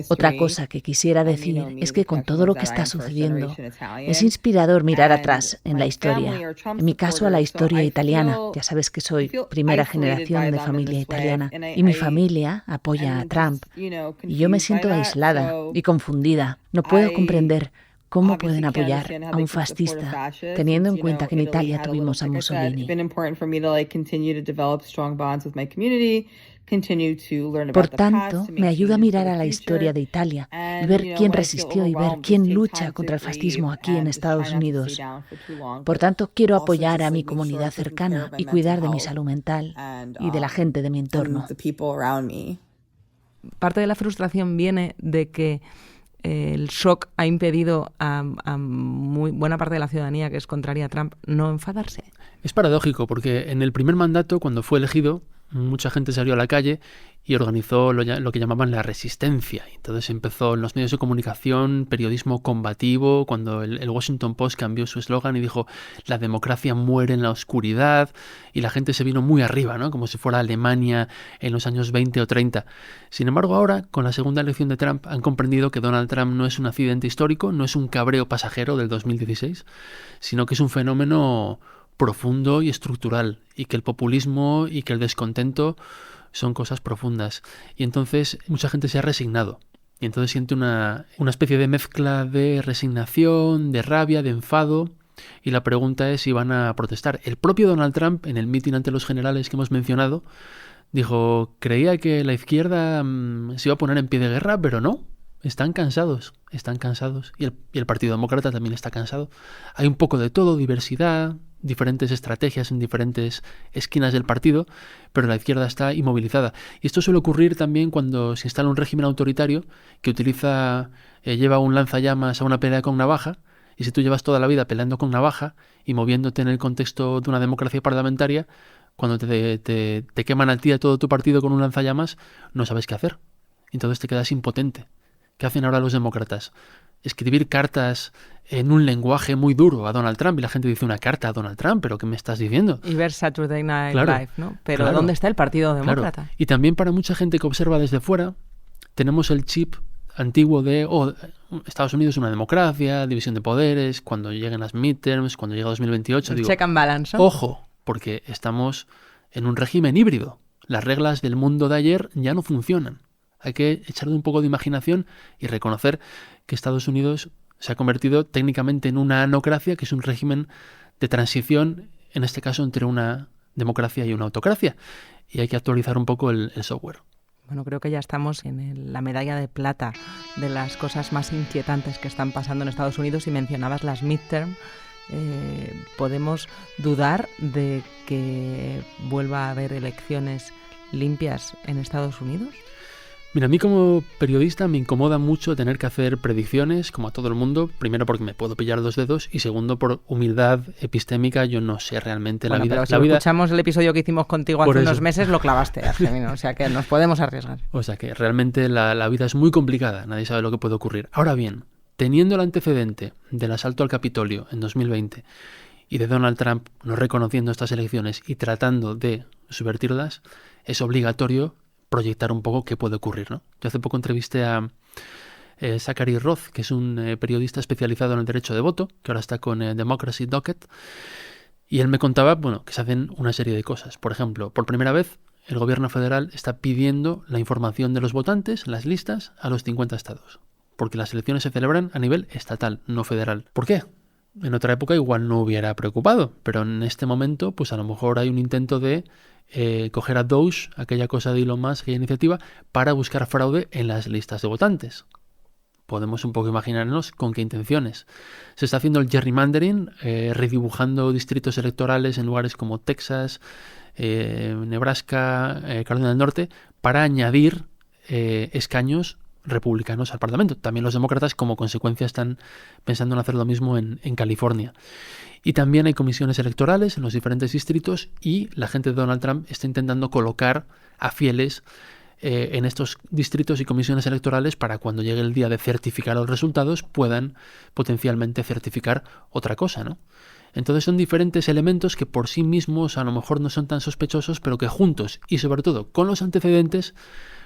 Otra cosa que quisiera decir es que con todo lo que está sucediendo, es inspirador mirar atrás en la historia. En mi caso, a la historia italiana. Ya sabes que soy primera generación de familia italiana y mi familia apoya a Trump. Y yo me siento aislada y confundida. No puedo comprender cómo pueden apoyar a un fascista, teniendo en cuenta que en Italia tuvimos a Mussolini. Por tanto, me ayuda a mirar a la historia de Italia y ver quién resistió y ver quién lucha contra el fascismo aquí en Estados Unidos. Por tanto, quiero apoyar a mi comunidad cercana y cuidar de mi salud mental y de la gente de mi entorno. Parte de la frustración viene de que el shock ha impedido a muy buena parte de la ciudadanía que es contraria a Trump no enfadarse. Es paradójico porque en el primer mandato, cuando fue elegido, mucha gente salió a la calle y organizó lo que llamaban la resistencia. Entonces empezó en los medios de comunicación periodismo combativo, cuando el Washington Post cambió su eslogan y dijo la democracia muere en la oscuridad, y la gente se vino muy arriba, ¿no? Como si fuera Alemania en los años 20 o 30. Sin embargo, ahora, con la segunda elección de Trump, han comprendido que Donald Trump no es un accidente histórico, no es un cabreo pasajero del 2016, sino que es un fenómeno profundo y estructural, y que el populismo y que el descontento son cosas profundas. Y entonces mucha gente se ha resignado. Y entonces siente una especie de mezcla de resignación, de rabia, de enfado. Y la pregunta es si van a protestar. El propio Donald Trump, en el mitin ante los generales que hemos mencionado, dijo, creía que la izquierda se iba a poner en pie de guerra, pero no. Están cansados. Y el Partido Demócrata también está cansado. Hay un poco de todo, diversidad, diferentes estrategias en diferentes esquinas del partido, pero la izquierda está inmovilizada. Y esto suele ocurrir también cuando se instala un régimen autoritario que lleva un lanzallamas a una pelea con navaja, y si tú llevas toda la vida peleando con navaja y moviéndote en el contexto de una democracia parlamentaria, cuando te queman a ti a todo tu partido con un lanzallamas, no sabes qué hacer. Entonces te quedas impotente. ¿Qué hacen ahora los demócratas? Escribir cartas en un lenguaje muy duro a Donald Trump, y la gente dice, una carta a Donald Trump, ¿pero qué me estás diciendo? Y ver Saturday Night Live, ¿no? Pero ¿dónde está el Partido Demócrata? Claro. Y también para mucha gente que observa desde fuera, tenemos el chip antiguo de Estados Unidos es una democracia, división de poderes, cuando lleguen las midterms, cuando llegue 2028... El check and balance, ¿no? Ojo, porque estamos en un régimen híbrido. Las reglas del mundo de ayer ya no funcionan. Hay que echarle un poco de imaginación y reconocer que Estados Unidos se ha convertido técnicamente en una anocracia, que es un régimen de transición, en este caso entre una democracia y una autocracia. Y hay que actualizar un poco el software. Bueno, creo que ya estamos en la medalla de plata de las cosas más inquietantes que están pasando en Estados Unidos, y mencionabas las midterm. ¿Podemos dudar de que vuelva a haber elecciones limpias en Estados Unidos? Mira, a mí como periodista me incomoda mucho tener que hacer predicciones, como a todo el mundo. Primero porque me puedo pillar los dedos, y segundo por humildad epistémica. Yo no sé realmente la vida. Pero si escuchamos el episodio que hicimos contigo hace unos meses, lo clavaste, Argemino. O sea que nos podemos arriesgar. O sea que realmente la vida es muy complicada. Nadie sabe lo que puede ocurrir. Ahora bien, teniendo el antecedente del asalto al Capitolio en 2020 y de Donald Trump no reconociendo estas elecciones y tratando de subvertirlas, es obligatorio proyectar un poco qué puede ocurrir, ¿no? Yo hace poco entrevisté a Zachary Roth, que es un periodista especializado en el derecho de voto, que ahora está con Democracy Docket, y él me contaba, que se hacen una serie de cosas. Por ejemplo, por primera vez, el gobierno federal está pidiendo la información de los votantes, las listas, a los 50 estados, porque las elecciones se celebran a nivel estatal, no federal. ¿Por qué? En otra época igual no hubiera preocupado, pero en este momento, pues a lo mejor hay un intento de coger a Doge, aquella cosa de Elon Musk, aquella iniciativa, para buscar fraude en las listas de votantes. Podemos un poco imaginarnos con qué intenciones. Se está haciendo el gerrymandering, redibujando distritos electorales en lugares como Texas, Nebraska, Carolina del Norte, para añadir escaños republicanos al Parlamento. También los demócratas, como consecuencia, están pensando en hacer lo mismo en California. Y también hay comisiones electorales en los diferentes distritos, y la gente de Donald Trump está intentando colocar a fieles en estos distritos y comisiones electorales para cuando llegue el día de certificar los resultados puedan potencialmente certificar otra cosa, ¿no? Entonces son diferentes elementos que por sí mismos a lo mejor no son tan sospechosos, pero que juntos y sobre todo con los antecedentes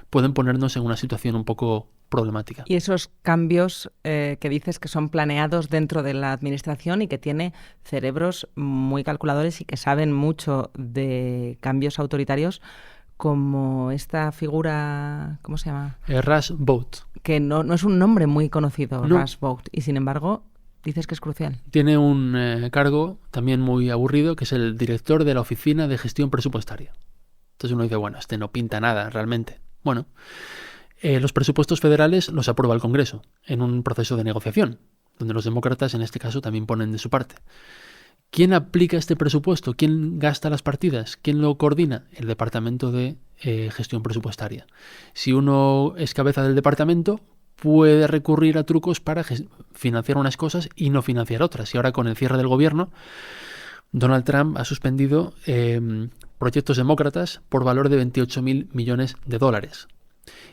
pueden ponernos en una situación un poco problemática. Y esos cambios que dices que son planeados dentro de la administración y que tiene cerebros muy calculadores y que saben mucho de cambios autoritarios, como esta figura, ¿cómo se llama? Russ Vought. Que no es un nombre muy conocido, No. Russ Vought, y sin embargo dices que es crucial. Tiene un cargo también muy aburrido, que es el director de la Oficina de Gestión Presupuestaria. Entonces uno dice, bueno, este no pinta nada realmente. Bueno, los presupuestos federales los aprueba el Congreso en un proceso de negociación, donde los demócratas en este caso también ponen de su parte. ¿Quién aplica este presupuesto? ¿Quién gasta las partidas? ¿Quién lo coordina? El Departamento de Gestión Presupuestaria. Si uno es cabeza del departamento, puede recurrir a trucos para financiar unas cosas y no financiar otras. Y ahora con el cierre del gobierno, Donald Trump ha suspendido proyectos demócratas por valor de $28.000 millones.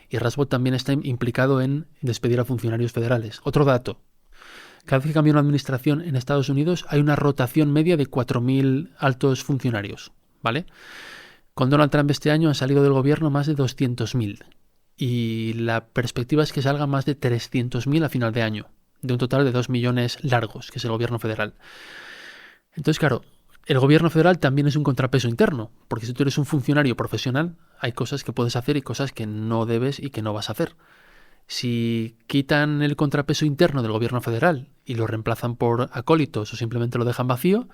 Y Russ Vought también está implicado en despedir a funcionarios federales. Otro dato. Cada vez que cambia una administración en Estados Unidos hay una rotación media de 4.000 altos funcionarios, ¿vale? Con Donald Trump este año han salido del gobierno más de 200.000 y la perspectiva es que salga más de 300.000 a final de año, de un total de 2 millones largos, que es el gobierno federal. Entonces, claro, el gobierno federal también es un contrapeso interno, porque si tú eres un funcionario profesional, hay cosas que puedes hacer y cosas que no debes y que no vas a hacer. Si quitan el contrapeso interno del gobierno federal y lo reemplazan por acólitos o simplemente lo dejan vacío,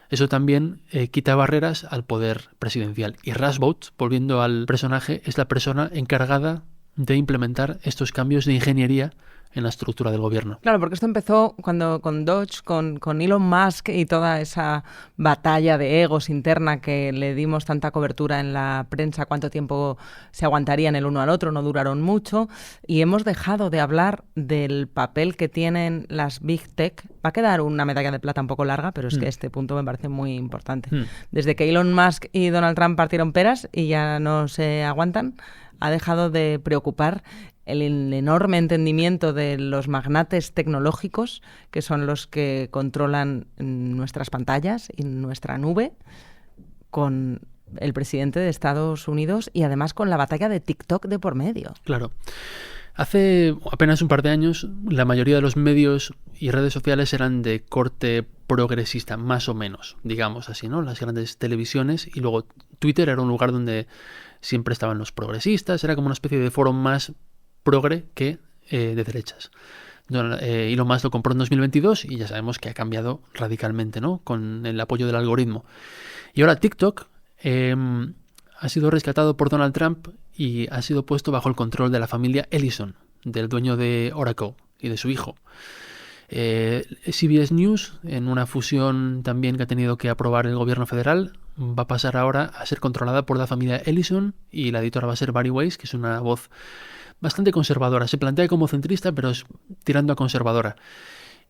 eso también quita barreras al poder presidencial. Y Russ Vought, volviendo al personaje, es la persona encargada de implementar estos cambios de ingeniería en la estructura del gobierno. Claro, porque esto empezó cuando con Dodge, con Elon Musk y toda esa batalla de egos interna que le dimos tanta cobertura en la prensa, cuánto tiempo se aguantarían el uno al otro, no duraron mucho, y hemos dejado de hablar del papel que tienen las Big Tech. Va a quedar una medalla de plata un poco larga, pero es que este punto me parece muy importante. Desde que Elon Musk y Donald Trump partieron peras y ya no se aguantan, ha dejado de preocupar el enorme entendimiento de los magnates tecnológicos, que son los que controlan nuestras pantallas y nuestra nube, con el presidente de Estados Unidos y además con la batalla de TikTok de por medio. Claro. Hace apenas un par de años, la mayoría de los medios y redes sociales eran de corte progresista, más o menos, digamos así, ¿no? Las grandes televisiones, y luego Twitter era un lugar donde siempre estaban los progresistas, era como una especie de foro más progre que de derechas. Elon Musk lo compró en 2022 y ya sabemos que ha cambiado radicalmente, ¿no? Con el apoyo del algoritmo. Y ahora TikTok ha sido rescatado por Donald Trump y ha sido puesto bajo el control de la familia Ellison, del dueño de Oracle y de su hijo. CBS News, en una fusión también que ha tenido que aprobar el gobierno federal, va a pasar ahora a ser controlada por la familia Ellison y la editora va a ser Bari Weiss, que es una voz bastante conservadora. Se plantea como centrista, pero es tirando a conservadora.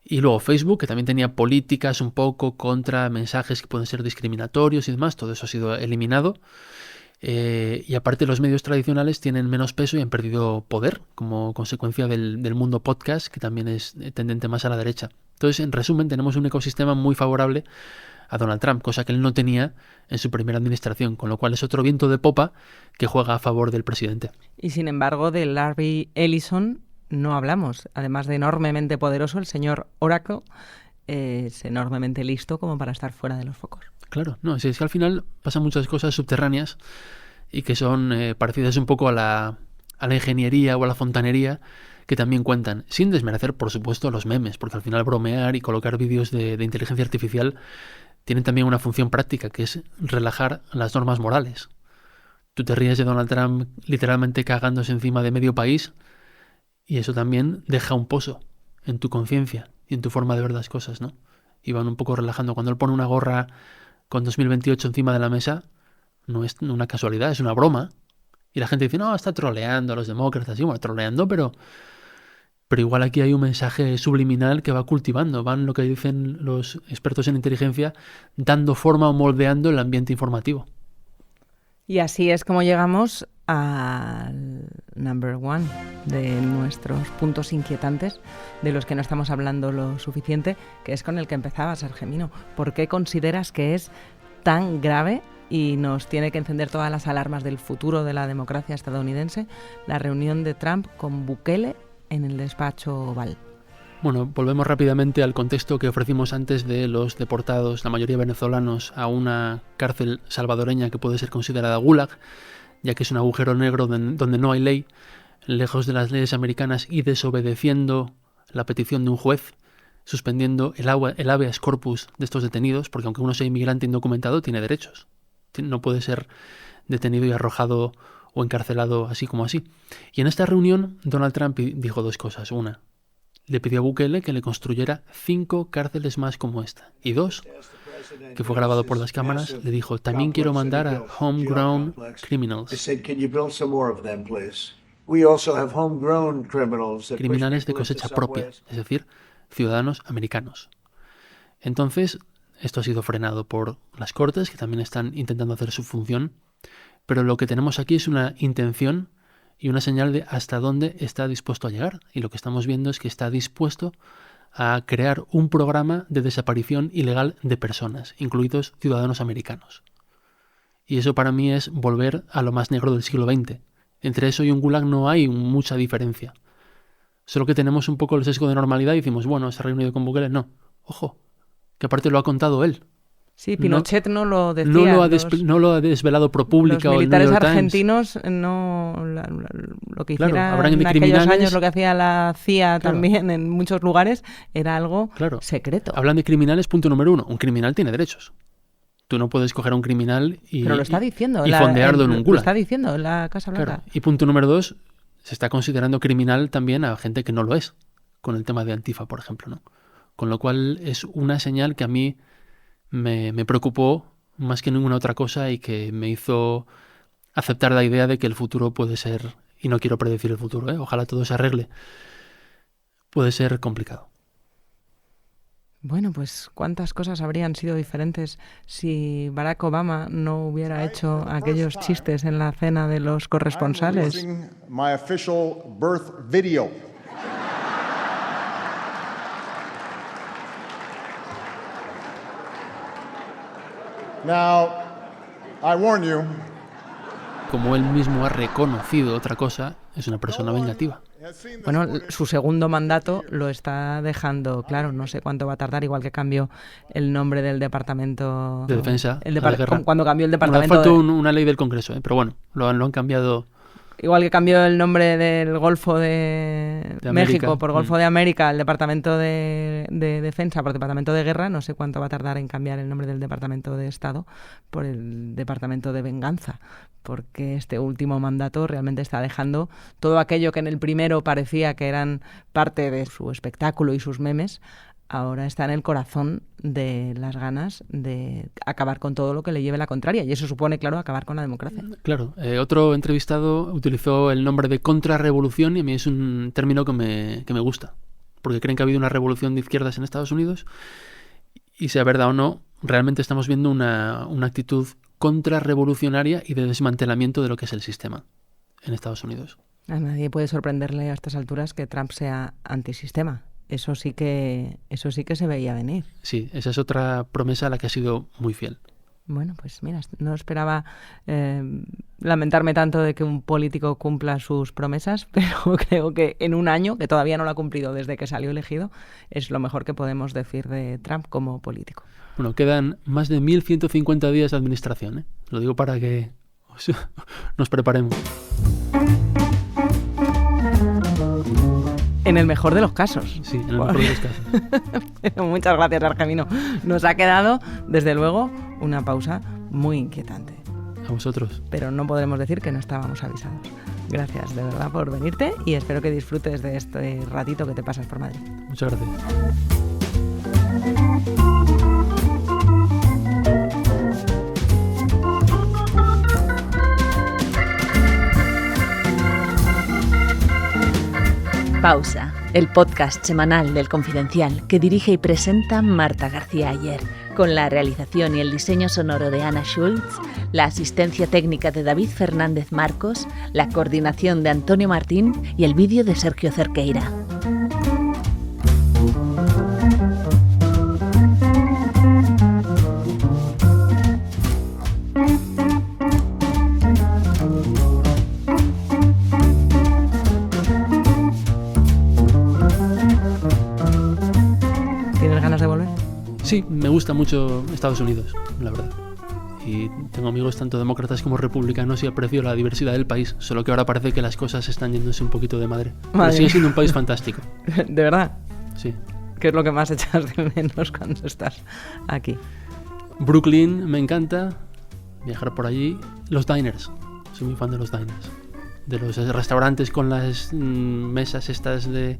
Y luego Facebook, que también tenía políticas un poco contra mensajes que pueden ser discriminatorios y demás. Todo eso ha sido eliminado. Y aparte los medios tradicionales tienen menos peso y han perdido poder como consecuencia del mundo podcast, que también es tendente más a la derecha. Entonces, en resumen, tenemos un ecosistema muy favorable a Donald Trump, cosa que él no tenía en su primera administración, con lo cual es otro viento de popa que juega a favor del presidente. Y sin embargo, de Larry Ellison no hablamos. Además de enormemente poderoso, el señor Oracle es enormemente listo como para estar fuera de los focos. Claro, no, es que al final pasan muchas cosas subterráneas y que son parecidas un poco a la ingeniería o a la fontanería, que también cuentan, sin desmerecer, por supuesto, los memes, porque al final bromear y colocar vídeos de inteligencia artificial tienen también una función práctica, que es relajar las normas morales. Tú te ríes de Donald Trump literalmente cagándose encima de medio país y eso también deja un pozo en tu conciencia y en tu forma de ver las cosas, ¿no? Y van un poco relajando. Cuando él pone una gorra con 2028 encima de la mesa, no es una casualidad, es una broma. Y la gente dice, no, está troleando a los demócratas. Sí, bueno, troleando, pero igual aquí hay un mensaje subliminal que va cultivando. Van, lo que dicen los expertos en inteligencia, dando forma o moldeando el ambiente informativo. Y así es como llegamos al number one de nuestros puntos inquietantes, de los que no estamos hablando lo suficiente, que es con el que empezabas, Argemino. ¿Por qué consideras que es tan grave y nos tiene que encender todas las alarmas del futuro de la democracia estadounidense la reunión de Trump con Bukele en el despacho Oval? Bueno, volvemos rápidamente al contexto que ofrecimos antes de los deportados, la mayoría venezolanos, a una cárcel salvadoreña que puede ser considerada gulag, ya que es un agujero negro donde no hay ley, lejos de las leyes americanas y desobedeciendo la petición de un juez, suspendiendo el habeas corpus de estos detenidos, porque aunque uno sea inmigrante indocumentado, tiene derechos. No puede ser detenido y arrojado o encarcelado así como así. Y en esta reunión, Donald Trump dijo dos cosas. Una, le pidió a Bukele que le construyera 5 cárceles más como esta. Y 2, que fue grabado por las cámaras, le dijo, también quiero mandar a homegrown criminals. Criminales de cosecha propia, es decir, ciudadanos americanos. Entonces, esto ha sido frenado por las Cortes, que también están intentando hacer su función, pero lo que tenemos aquí es una intención y una señal de hasta dónde está dispuesto a llegar. Y lo que estamos viendo es que está dispuesto a crear un programa de desaparición ilegal de personas, incluidos ciudadanos americanos. Y eso para mí es volver a lo más negro del siglo XX. Entre eso y un gulag no hay mucha diferencia. Solo que tenemos un poco el sesgo de normalidad y decimos, bueno, se ha reunido con Bukele. No, ojo, que aparte lo ha contado él. Sí, Pinochet no lo decía. No lo ha desvelado ProPublica o el New York Times. Los militares argentinos lo que hiciera en aquellos años, lo que hacía la CIA también en muchos lugares, era algo secreto. Hablan de criminales, punto número 1. Un criminal tiene derechos. Tú no puedes coger a un criminal y fondearlo en un gulag. Lo está diciendo en la Casa Blanca. Claro. Y punto número 2, se está considerando criminal también a gente que no lo es, con el tema de Antifa, por ejemplo, ¿no? Con lo cual es una señal que a mí me preocupó más que ninguna otra cosa y que me hizo aceptar la idea de que el futuro puede ser, y no quiero predecir el futuro, ojalá todo se arregle, puede ser complicado. Bueno, pues cuántas cosas habrían sido diferentes si Barack Obama no hubiera hecho aquellos chistes en la cena de los corresponsales. Now, I warn you. Como él mismo ha reconocido otra cosa, es una persona vengativa. Bueno, su segundo mandato lo está dejando claro. No sé cuánto va a tardar, igual que cambió el nombre del Departamento de Defensa. Cuando cambió el Departamento. Bueno, faltó una ley del Congreso, pero bueno, lo han cambiado. Igual que cambió el nombre del Golfo de México por Golfo de América, el Departamento de Defensa por Departamento de Guerra, no sé cuánto va a tardar en cambiar el nombre del Departamento de Estado por el Departamento de Venganza, porque este último mandato realmente está dejando todo aquello que en el primero parecía que eran parte de su espectáculo y sus memes, ahora está en el corazón de las ganas de acabar con todo lo que le lleve la contraria. Y eso supone, claro, acabar con la democracia. Claro. Otro entrevistado utilizó el nombre de contrarrevolución y a mí es un término que me gusta. Porque creen que ha habido una revolución de izquierdas en Estados Unidos y sea verdad o no, realmente estamos viendo una actitud contrarrevolucionaria y de desmantelamiento de lo que es el sistema en Estados Unidos. A nadie puede sorprenderle a estas alturas que Trump sea antisistema. Eso sí que se veía venir. Sí, esa es otra promesa a la que ha sido muy fiel. Bueno, pues mira, no esperaba lamentarme tanto de que un político cumpla sus promesas, pero creo que en un año, que todavía no lo ha cumplido desde que salió elegido, es lo mejor que podemos decir de Trump como político. Bueno, quedan más de 1.150 días de administración, ¿eh? Lo digo para que nos preparemos. En el mejor de los casos. Sí, en el mejor de los casos. Muchas gracias, Argemino. Nos ha quedado, desde luego, una pausa muy inquietante. A vosotros. Pero no podremos decir que no estábamos avisados. Gracias, de verdad, por venirte y espero que disfrutes de este ratito que te pasas por Madrid. Muchas gracias. Pausa, el podcast semanal del Confidencial que dirige y presenta Marta García Ayer, con la realización y el diseño sonoro de Ana Schultz, la asistencia técnica de David Fernández Marcos, la coordinación de Antonio Martín y el vídeo de Sergio Cerqueira. ¿Tienes ganas de volver? Sí, me gusta mucho Estados Unidos, la verdad. Y tengo amigos tanto demócratas como republicanos y aprecio la diversidad del país, solo que ahora parece que las cosas están yéndose un poquito de madre. Pero sigue siendo un país fantástico. ¿De verdad? Sí. ¿Qué es lo que más echas de menos cuando estás aquí? Brooklyn me encanta, viajar por allí. Los diners, soy muy fan de los diners. De los restaurantes con las mesas estas de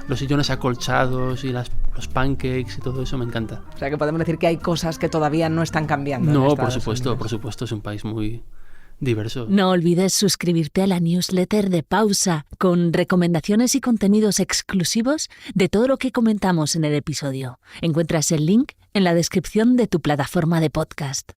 los sillones acolchados y los pancakes y todo eso me encanta. O sea que podemos decir que hay cosas que todavía no están cambiando. No, en por Estados supuesto, Unidos. es un país muy diverso. No olvides suscribirte a la newsletter de Pausa, con recomendaciones y contenidos exclusivos de todo lo que comentamos en el episodio. Encuentras el link en la descripción de tu plataforma de podcast.